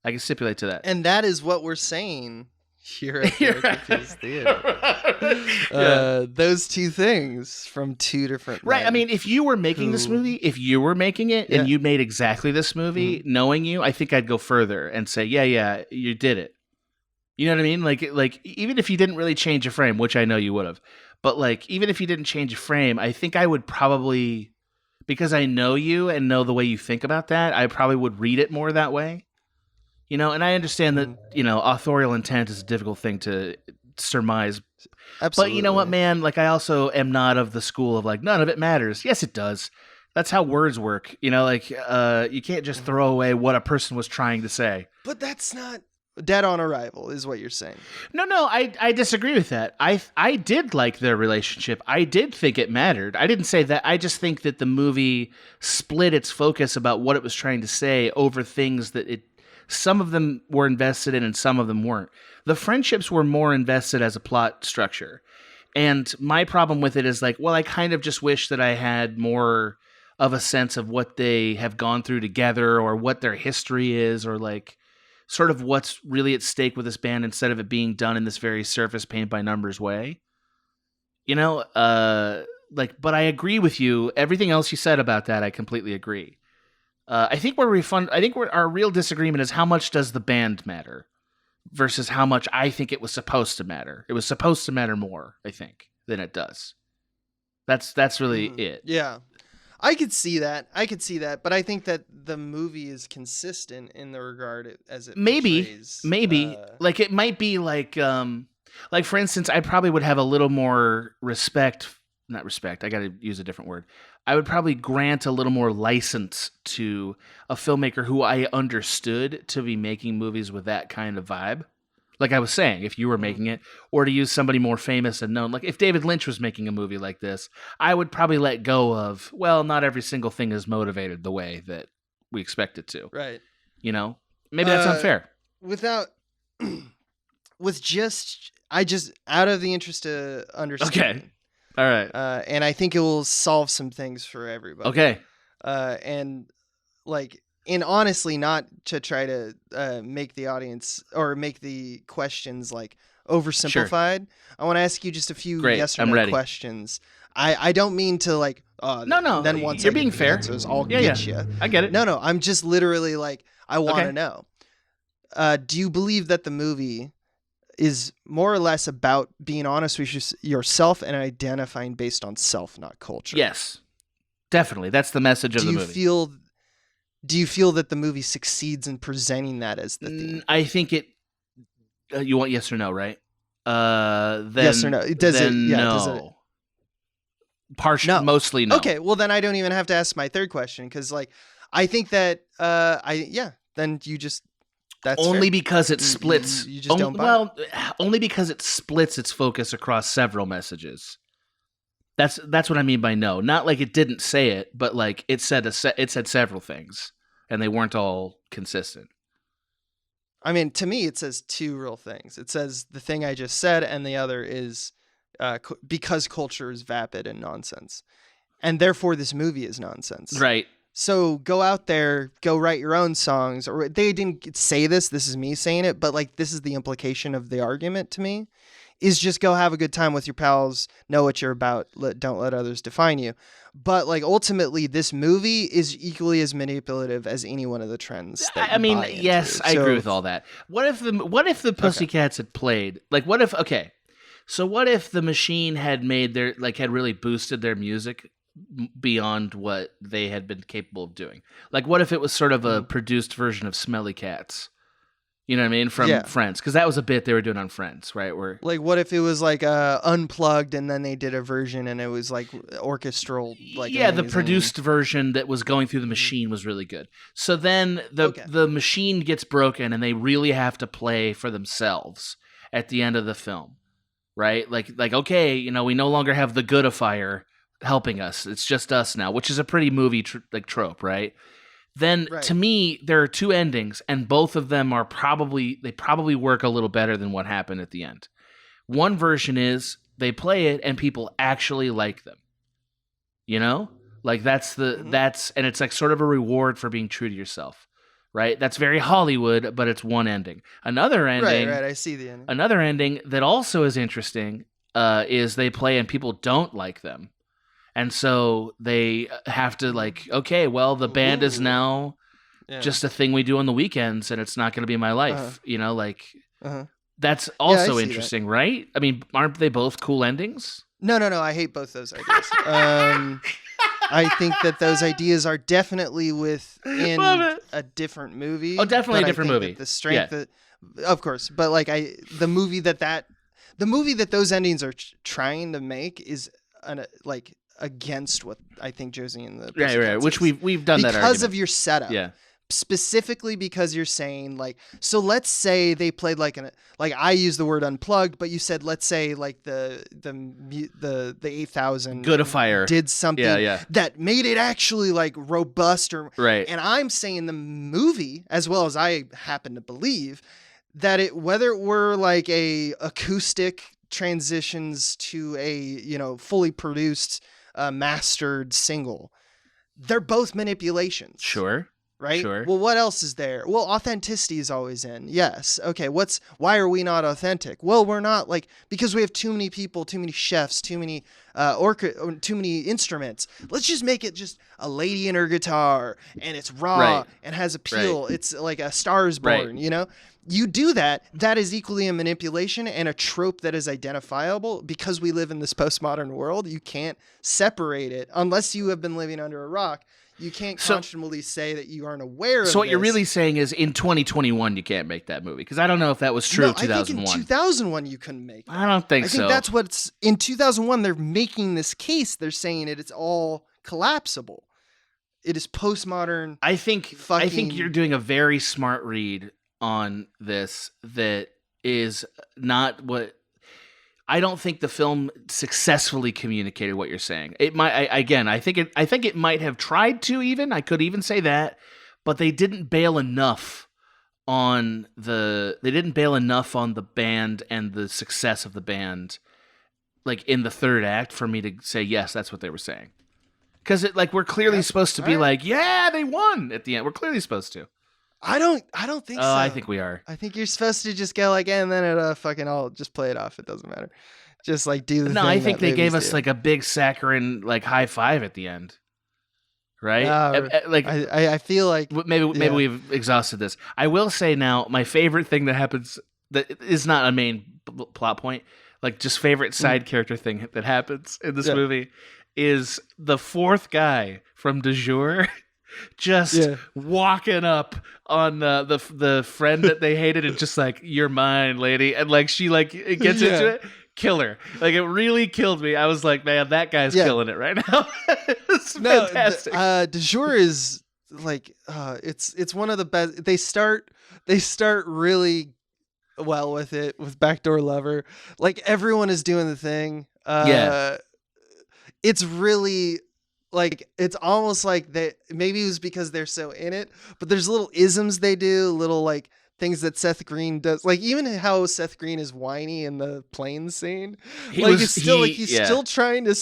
I can stipulate to that. And that is what we're saying here at Directorpiece Theater. Those two things from two different right. men. I mean, if you were making this movie, if you were making it and you made exactly this movie, knowing you, I think I'd go further and say, yeah, you did it. You know what I mean? Like even if you didn't really change a frame, which I know you would have, but like even if you didn't change a frame, I think I would probably, because I know you and know the way you think about that, I probably would read it more that way. You know, and I understand that, you know, authorial intent is a difficult thing to surmise. Absolutely. But you know what, man? Like, I also am not of the school of like, none of it matters. Yes, it does. That's how words work. You know, like, you can't just throw away what a person was trying to say. But that's not dead on arrival, is what you're saying. No, I disagree with that. I did like their relationship. I did think it mattered. I didn't say that. I just think that the movie split its focus about what it was trying to say over things that some of them were invested in and some of them weren't. The friendships were more invested as a plot structure. And my problem with it is like, well, I kind of just wish that I had more of a sense of what they have gone through together, or what their history is, or like sort of what's really at stake with this band, instead of it being done in this very surface paint by numbers way. You know, but I agree with you. Everything else you said about that, I completely agree. I think our real disagreement is how much does the band matter versus how much I think it was supposed to matter. It was supposed to matter more, I think, than it does. That's really it. Yeah. I could see that. But I think that the movie is consistent in the regard as it portrays, like it might be like for instance, I probably would have a little more not respect, I got to use a different word. I would probably grant a little more license to a filmmaker who I understood to be making movies with that kind of vibe. Like I was saying, if you were making it, or to use somebody more famous and known, like if David Lynch was making a movie like this, I would probably let go of, well, not every single thing is motivated the way that we expect it to. Right. You know, maybe that's unfair. I just, out of the interest of understanding. Okay. All right. And I think it will solve some things for everybody. Okay. And honestly, not to try to make the audience or make the questions like oversimplified. Sure. I want to ask you just a few yes or no questions. I don't mean to like. No. Then once you're being fair, answers, I'll get you. I get it. No. I'm just literally like, I want to know. Do you believe that the movie is more or less about being honest with yourself and identifying based on self, not culture? Yes, definitely. That's the message of the movie. Do you feel that the movie succeeds in presenting that as the theme? I think it. You want yes or no, right? Then, yes or no? Does it? Yeah. No. Does it? Partially, no. Mostly no. Okay, well then I don't even have to ask my third question, because like I think that then you just. That's only fair. Because it splits. You just don't buy it. Only because it splits its focus across several messages. That's what I mean by no. Not like it didn't say it, but like it said several things, and they weren't all consistent. I mean, to me, it says two real things. It says the thing I just said, and the other is because culture is vapid and nonsense, and therefore this movie is nonsense. Right. So go out there, go write your own songs. Or they didn't say this. This is me saying it, but like this is the implication of the argument to me. Is just go have a good time with your pals, know what you're about, don't let others define you. But like ultimately, this movie is equally as manipulative as any one of the trends. That I mean, yes, I agree with all that. What if the Pussycats had played? Like, what if the Machine had made had really boosted their music beyond what they had been capable of doing? Like, what if it was sort of a produced version of Smelly Cats? You know what I mean? From Friends, because that was a bit they were doing on Friends, right? Where like, what if it was like unplugged, and then they did a version, and it was like orchestral, like the produced version that was going through the machine was really good. So then the machine gets broken, and they really have to play for themselves at the end of the film, right? Like okay, you know, we no longer have the goodifier helping us; it's just us now, which is a pretty movie trope, right? Then to me, there are two endings, and both of them are probably work a little better than what happened at the end. One version is they play it and people actually like them. You know? Like that's and it's like sort of a reward for being true to yourself. Right? That's very Hollywood, but it's one ending. Another ending. Right, I see the ending. Another ending that also is interesting is they play and people don't like them. And so they have to like, okay, well, the band is now just a thing we do on the weekends, and it's not going to be my life. You know, like that's also interesting, right? I mean, aren't they both cool endings? No. I hate both those ideas. I think that those ideas are definitely within a different movie. Oh, definitely a different movie. The strength, of course, but like the movie that those endings are trying to make is like against what I think Josie and the Pussycats right, which we've done that because of your setup. Yeah. Specifically because you're saying like, so let's say they played like I use the word unplugged, but you said let's say like the 8000 goodifier did something that made it actually like robust right. And I'm saying the movie, as well as I happen to believe, that whether it were like a acoustic transitions to a, you know, fully produced mastered single, they're both manipulations. Sure. Right? Sure. Well, what else is there? Well, authenticity is always in. Yes. Okay. Why are we not authentic? Well, we're not, like, because we have too many people, too many chefs, too many too many instruments. Let's just make it just a lady and her guitar, and it's raw and has appeal. Right. It's like A Star Is Born, you know? You do that is equally a manipulation and a trope that is identifiable. Because we live in this postmodern world, you can't separate it unless you have been living under a rock. You can't consciously say that you aren't aware of this. So what you're really saying is in 2021 you can't make that movie, because I don't know if that was true in 2001. I think in 2001 you couldn't make it. I don't think so. I think that's what's in 2001 they're making this case. They're saying it's all collapsible. It is postmodern. I think you're doing a very smart read on this that is not what I don't think the film successfully communicated what you're saying. It might, I think it might have tried to even. I could even say that, but they didn't bail enough on the band and the success of the band, like in the third act, for me to say yes, that's what they were saying. Because we're clearly supposed to be like, yeah, they won at the end. We're clearly supposed to. I don't think so. I think we are. I think you're supposed to just go like, and then it I'll just play it off. It doesn't matter. Just like do the thing. No, I think they gave us like a big saccharine like high five at the end. Right? I feel like maybe we've exhausted this. I will say now, my favorite thing that happens that is not a main plot point, like just favorite side character thing that happens in this movie is the fourth guy from Du Jour just walking up on the friend that they hated and just like, you're mine, lady, and like she like it gets into it. Killer. Like it really killed me. I was like, man, that guy's killing it right now. It's fantastic. Du Jour is like it's one of the best. They start really well with it with Backdoor Lover. Like everyone is doing the thing. It's really like, it's almost like they, maybe it was because they're so in it, but there's little isms they do, little like things that Seth Green does, like even how Seth Green is whiny in the plane scene. He's still trying to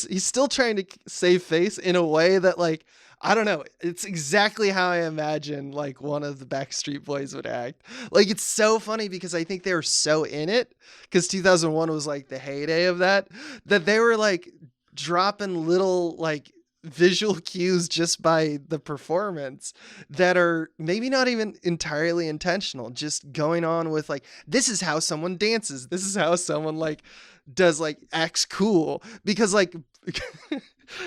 save face in a way that, like, I don't know, it's exactly how I imagine like one of the Backstreet Boys would act. Like it's so funny because I think they were so in it, because 2001 was like the heyday of that they were like dropping little like visual cues just by the performance that are maybe not even entirely intentional, just going on with like, this is how someone dances, this is how someone like does like acts cool because like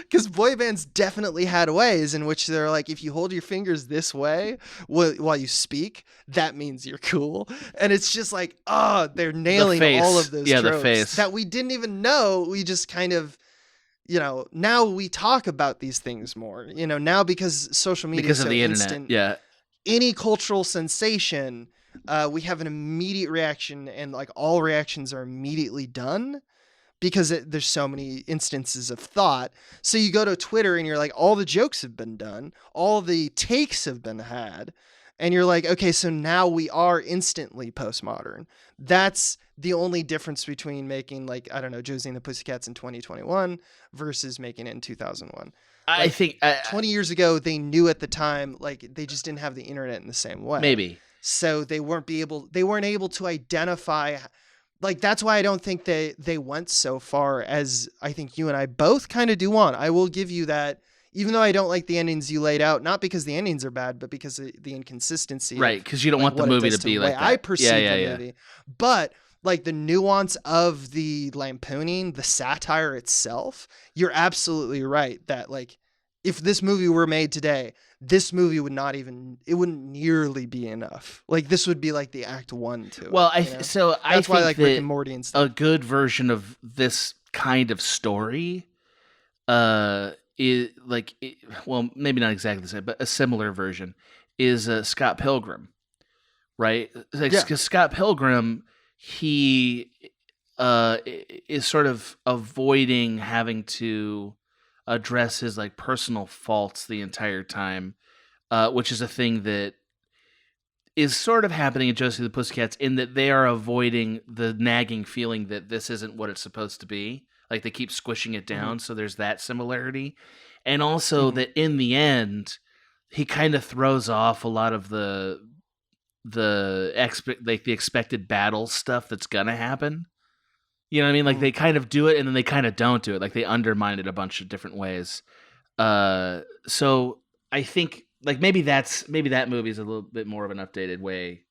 because boy bands definitely had ways in which they're like, if you hold your fingers this way while you speak, that means you're cool. And it's just like, oh, they're nailing all of those tropes the face. that we didn't even know. We just kind of, now we talk about these things more, now because social media because is of so the instant. internet. Yeah. Any cultural sensation, we have an immediate reaction, and like all reactions are immediately done because there's so many instances of thought. So you go to Twitter and you're like, all the jokes have been done, all the takes have been had, and you're like, okay, so now we are instantly postmodern. That's the only difference between making, like, I don't know, Josie and the Pussycats in 2021 versus making it in 2001. I think 20 years ago, they knew at the time, like, they just didn't have the internet in the same way. Maybe. So they weren't able to identify. Like, that's why I don't think they went so far as I think you and I both kind of do want. I will give you that, even though I don't like the endings you laid out, not because the endings are bad, but because of the inconsistency. Right, because you don't want the movie to be like that. I perceive the movie. But like the nuance of the lampooning, the satire itself, you're absolutely right that like if this movie were made today, this movie would it wouldn't nearly be enough. Like this would be like the act 1 to it. Well, I think why I like Rick and Morty and stuff. A good version of this kind of story, is like, well, maybe not exactly the same, but a similar version is Scott Pilgrim, right? Like, because Scott Pilgrim, he is sort of avoiding having to address his like personal faults the entire time, which is a thing that is sort of happening in Josie and the Pussycats, in that they are avoiding the nagging feeling that this isn't what it's supposed to be. Like they keep squishing it down, so there's that similarity. And also that in the end, he kind of throws off a lot of the expected battle stuff that's gonna happen. You know what I mean? Like they kind of do it and then they kind of don't do it. Like they undermine it a bunch of different ways. So I think like maybe that movie is a little bit more of an updated way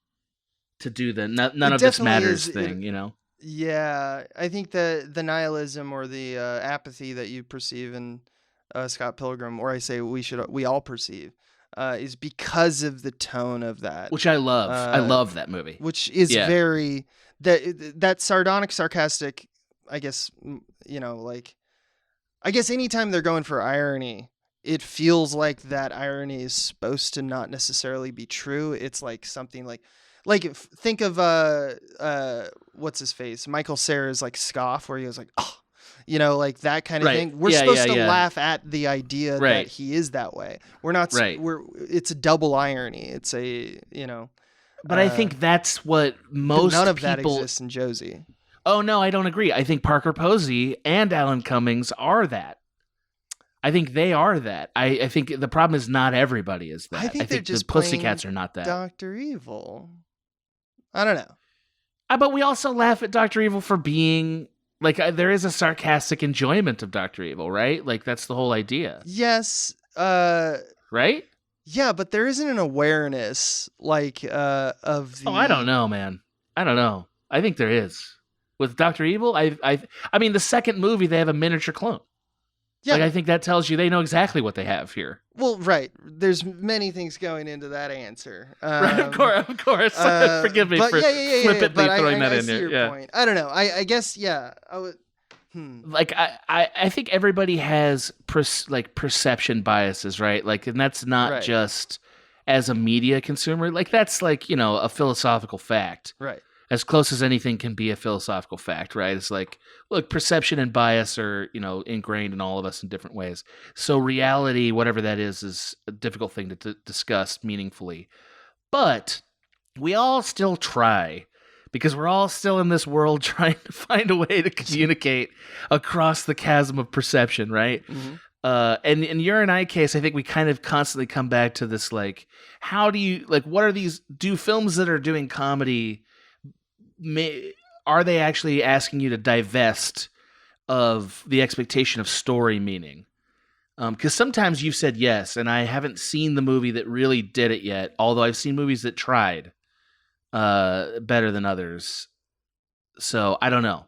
to do the none of this matters thing, you know? Yeah, I think the nihilism or the apathy that you perceive in Scott Pilgrim, or I say we all perceive, is because of the tone of that, which I love. I love that movie, which is very that sardonic, sarcastic. I guess like I guess anytime they're going for irony, it feels like that irony is supposed to not necessarily be true. It's like something like think of what's his face, Michael Cera's like scoff, where he goes like, oh, like that kind of thing. We're supposed to laugh at the idea that he is that way. We're not. It's a double irony. It's a But I think that's what most none of people... that exists in Josie. Oh no, I don't agree. I think Parker Posey and Alan Cummings are that. I think they are that. I think the problem is not everybody is that. I think the Pussycats are not that. Dr. Evil. I don't know. But we also laugh at Dr. Evil for being like there is a sarcastic enjoyment of Dr. Evil, right? Like that's the whole idea. Yes. Right? Yeah, but there isn't an awareness like of the... Oh, I don't know, man. I don't know. I think there is. With Dr. Evil, I mean, the second movie they have a miniature clone. Yeah. Like, I think that tells you they know exactly what they have here. Well, right. There's many things going into that answer. Right, of course. Forgive me for flippantly throwing that in there. Your point. I don't know. I guess, yeah. I would... Like I think everybody has perception biases, right? Like, and that's not just as a media consumer. Like that's like, a philosophical fact, right? As close as anything can be a philosophical fact, right? It's like, look, perception and bias are, ingrained in all of us in different ways. So reality, whatever that is a difficult thing to discuss meaningfully. But we all still try, because we're all still in this world trying to find a way to communicate across the chasm of perception, right? Mm-hmm. And in your and I case, I think we kind of constantly come back to this, like, how do you, like, what are these, do films that are doing comedy, are they actually asking you to divest of the expectation of story meaning? Because sometimes you've said yes, and I haven't seen the movie that really did it yet, although I've seen movies that tried better than others. So I don't know.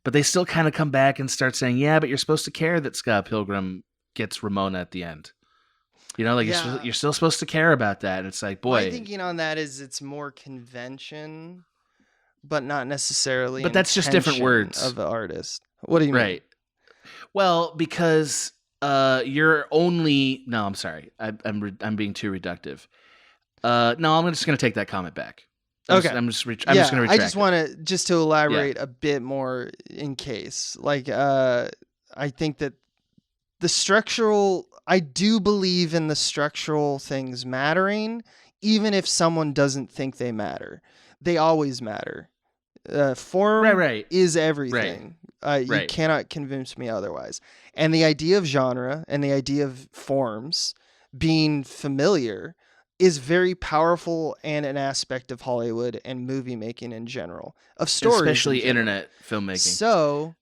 but they still kind of come back and start saying, yeah, but you're supposed to care that Scott Pilgrim gets Ramona at the end. You know, like you're still supposed to care about that. And it's like, boy. My thinking on that is it's more convention, but not necessarily. But that's just different words of the artist. What do you mean? Right. Well, because you're only. No, I'm sorry. I'm being too reductive. No, I'm just going to take that comment back. I'm just going to retract. I just want to elaborate a bit more in case. Like, I think that I do believe in the structural things mattering, even if someone doesn't think they matter. They always matter. Form is everything. You cannot convince me otherwise. And the idea of genre and the idea of forms being familiar is very powerful and an aspect of Hollywood and movie making in general, of stories, especially internet filmmaking. So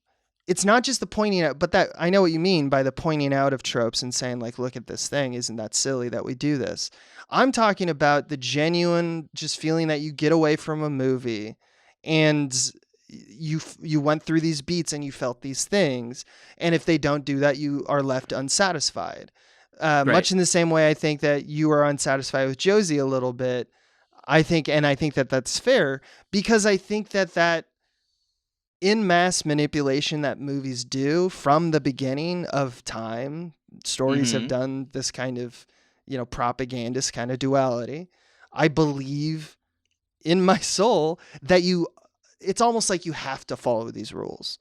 it's not just the pointing out, but that I know what you mean by the pointing out of tropes and saying like, look at this thing. Isn't that silly that we do this? I'm talking about the genuine just feeling that you get away from a movie and you went through these beats and you felt these things. And if they don't do that, you are left unsatisfied. Much in the same way, I think that you are unsatisfied with Josie a little bit. I think that that's fair, because I think that in mass manipulation that movies do from the beginning of time, stories have done this kind of, propagandist kind of duality. I believe in my soul that it's almost like you have to follow these rules.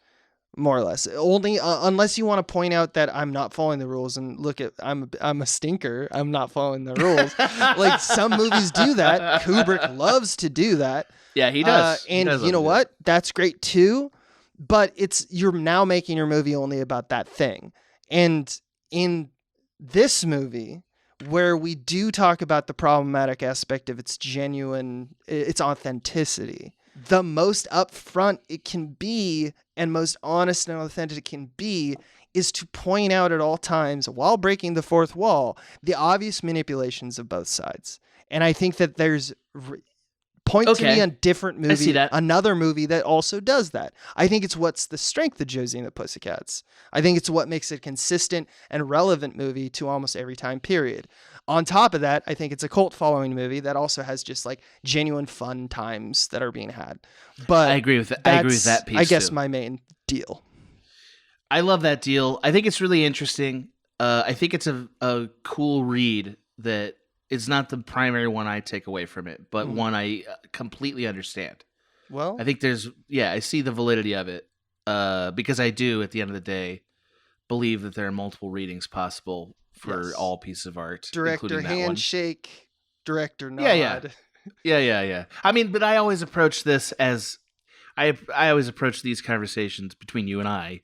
More or less, only unless you want to point out that I'm not following the rules and look at I'm a stinker. I'm not following the rules. Like some movies do that. Kubrick loves to do that. Yeah, he does. And you know what? That's great too. But you're now making your movie only about that thing. And in this movie, where we do talk about the problematic aspect of its authenticity, the most upfront it can be and most honest and authentic it can be is to point out at all times, while breaking the fourth wall, the obvious manipulations of both sides. And I think that there's to me a different movie, another movie that also does that. I think it's what's the strength of Josie and the Pussycats. I think it's what makes it a consistent and relevant movie to almost every time period. On top of that, I think it's a cult following movie that also has just like genuine fun times that are being had. But I agree with that. I agree with that piece. I guess my main deal. I love that deal. I think it's really interesting. I think it's a cool read that is not the primary one I take away from it, but one I completely understand. Well, I think I see the validity of it because I do, at the end of the day, believe that there are multiple readings possible for all pieces of art. Director handshake, director nod. Yeah. I mean, but I always approach this as I always approach these conversations between you and I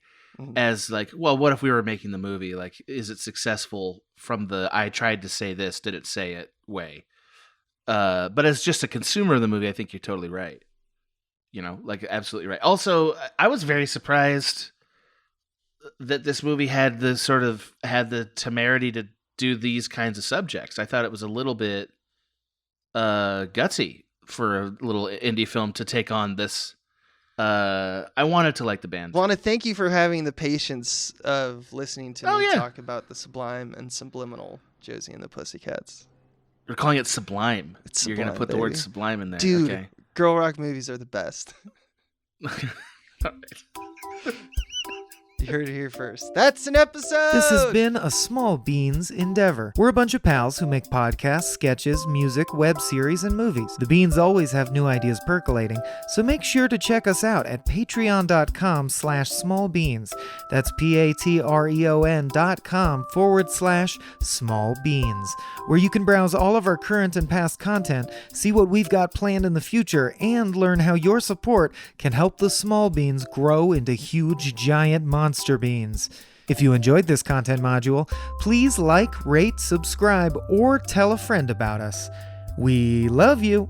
as like, well, what if we were making the movie? Like, is it successful from the I tried to say this, did it say it way? But as just a consumer of the movie, I think you're totally right. Like absolutely right. Also, I was very surprised that this movie had the temerity to do these kinds of subjects. I thought it was a little bit gutsy for a little indie film to take on this. I wanted to like the band. I want to thank you for having the patience of listening to me talk about the Sublime and Subliminal Josie and the Pussycats. We're calling it Sublime. You're going to put the word Sublime in there. Dude, okay. Girl rock movies are the best. All right. You heard it here first. That's an episode! This has been a Small Beans endeavor. We're a bunch of pals who make podcasts, sketches, music, web series, and movies. The Beans always have new ideas percolating, so make sure to check us out at patreon.com/smallbeans. That's patreon.com/smallbeans, where you can browse all of our current and past content, see what we've got planned in the future, and learn how your support can help the Small Beans grow into huge, giant monster beans. If you enjoyed this content module, please like, rate, subscribe, or tell a friend about us. We love you.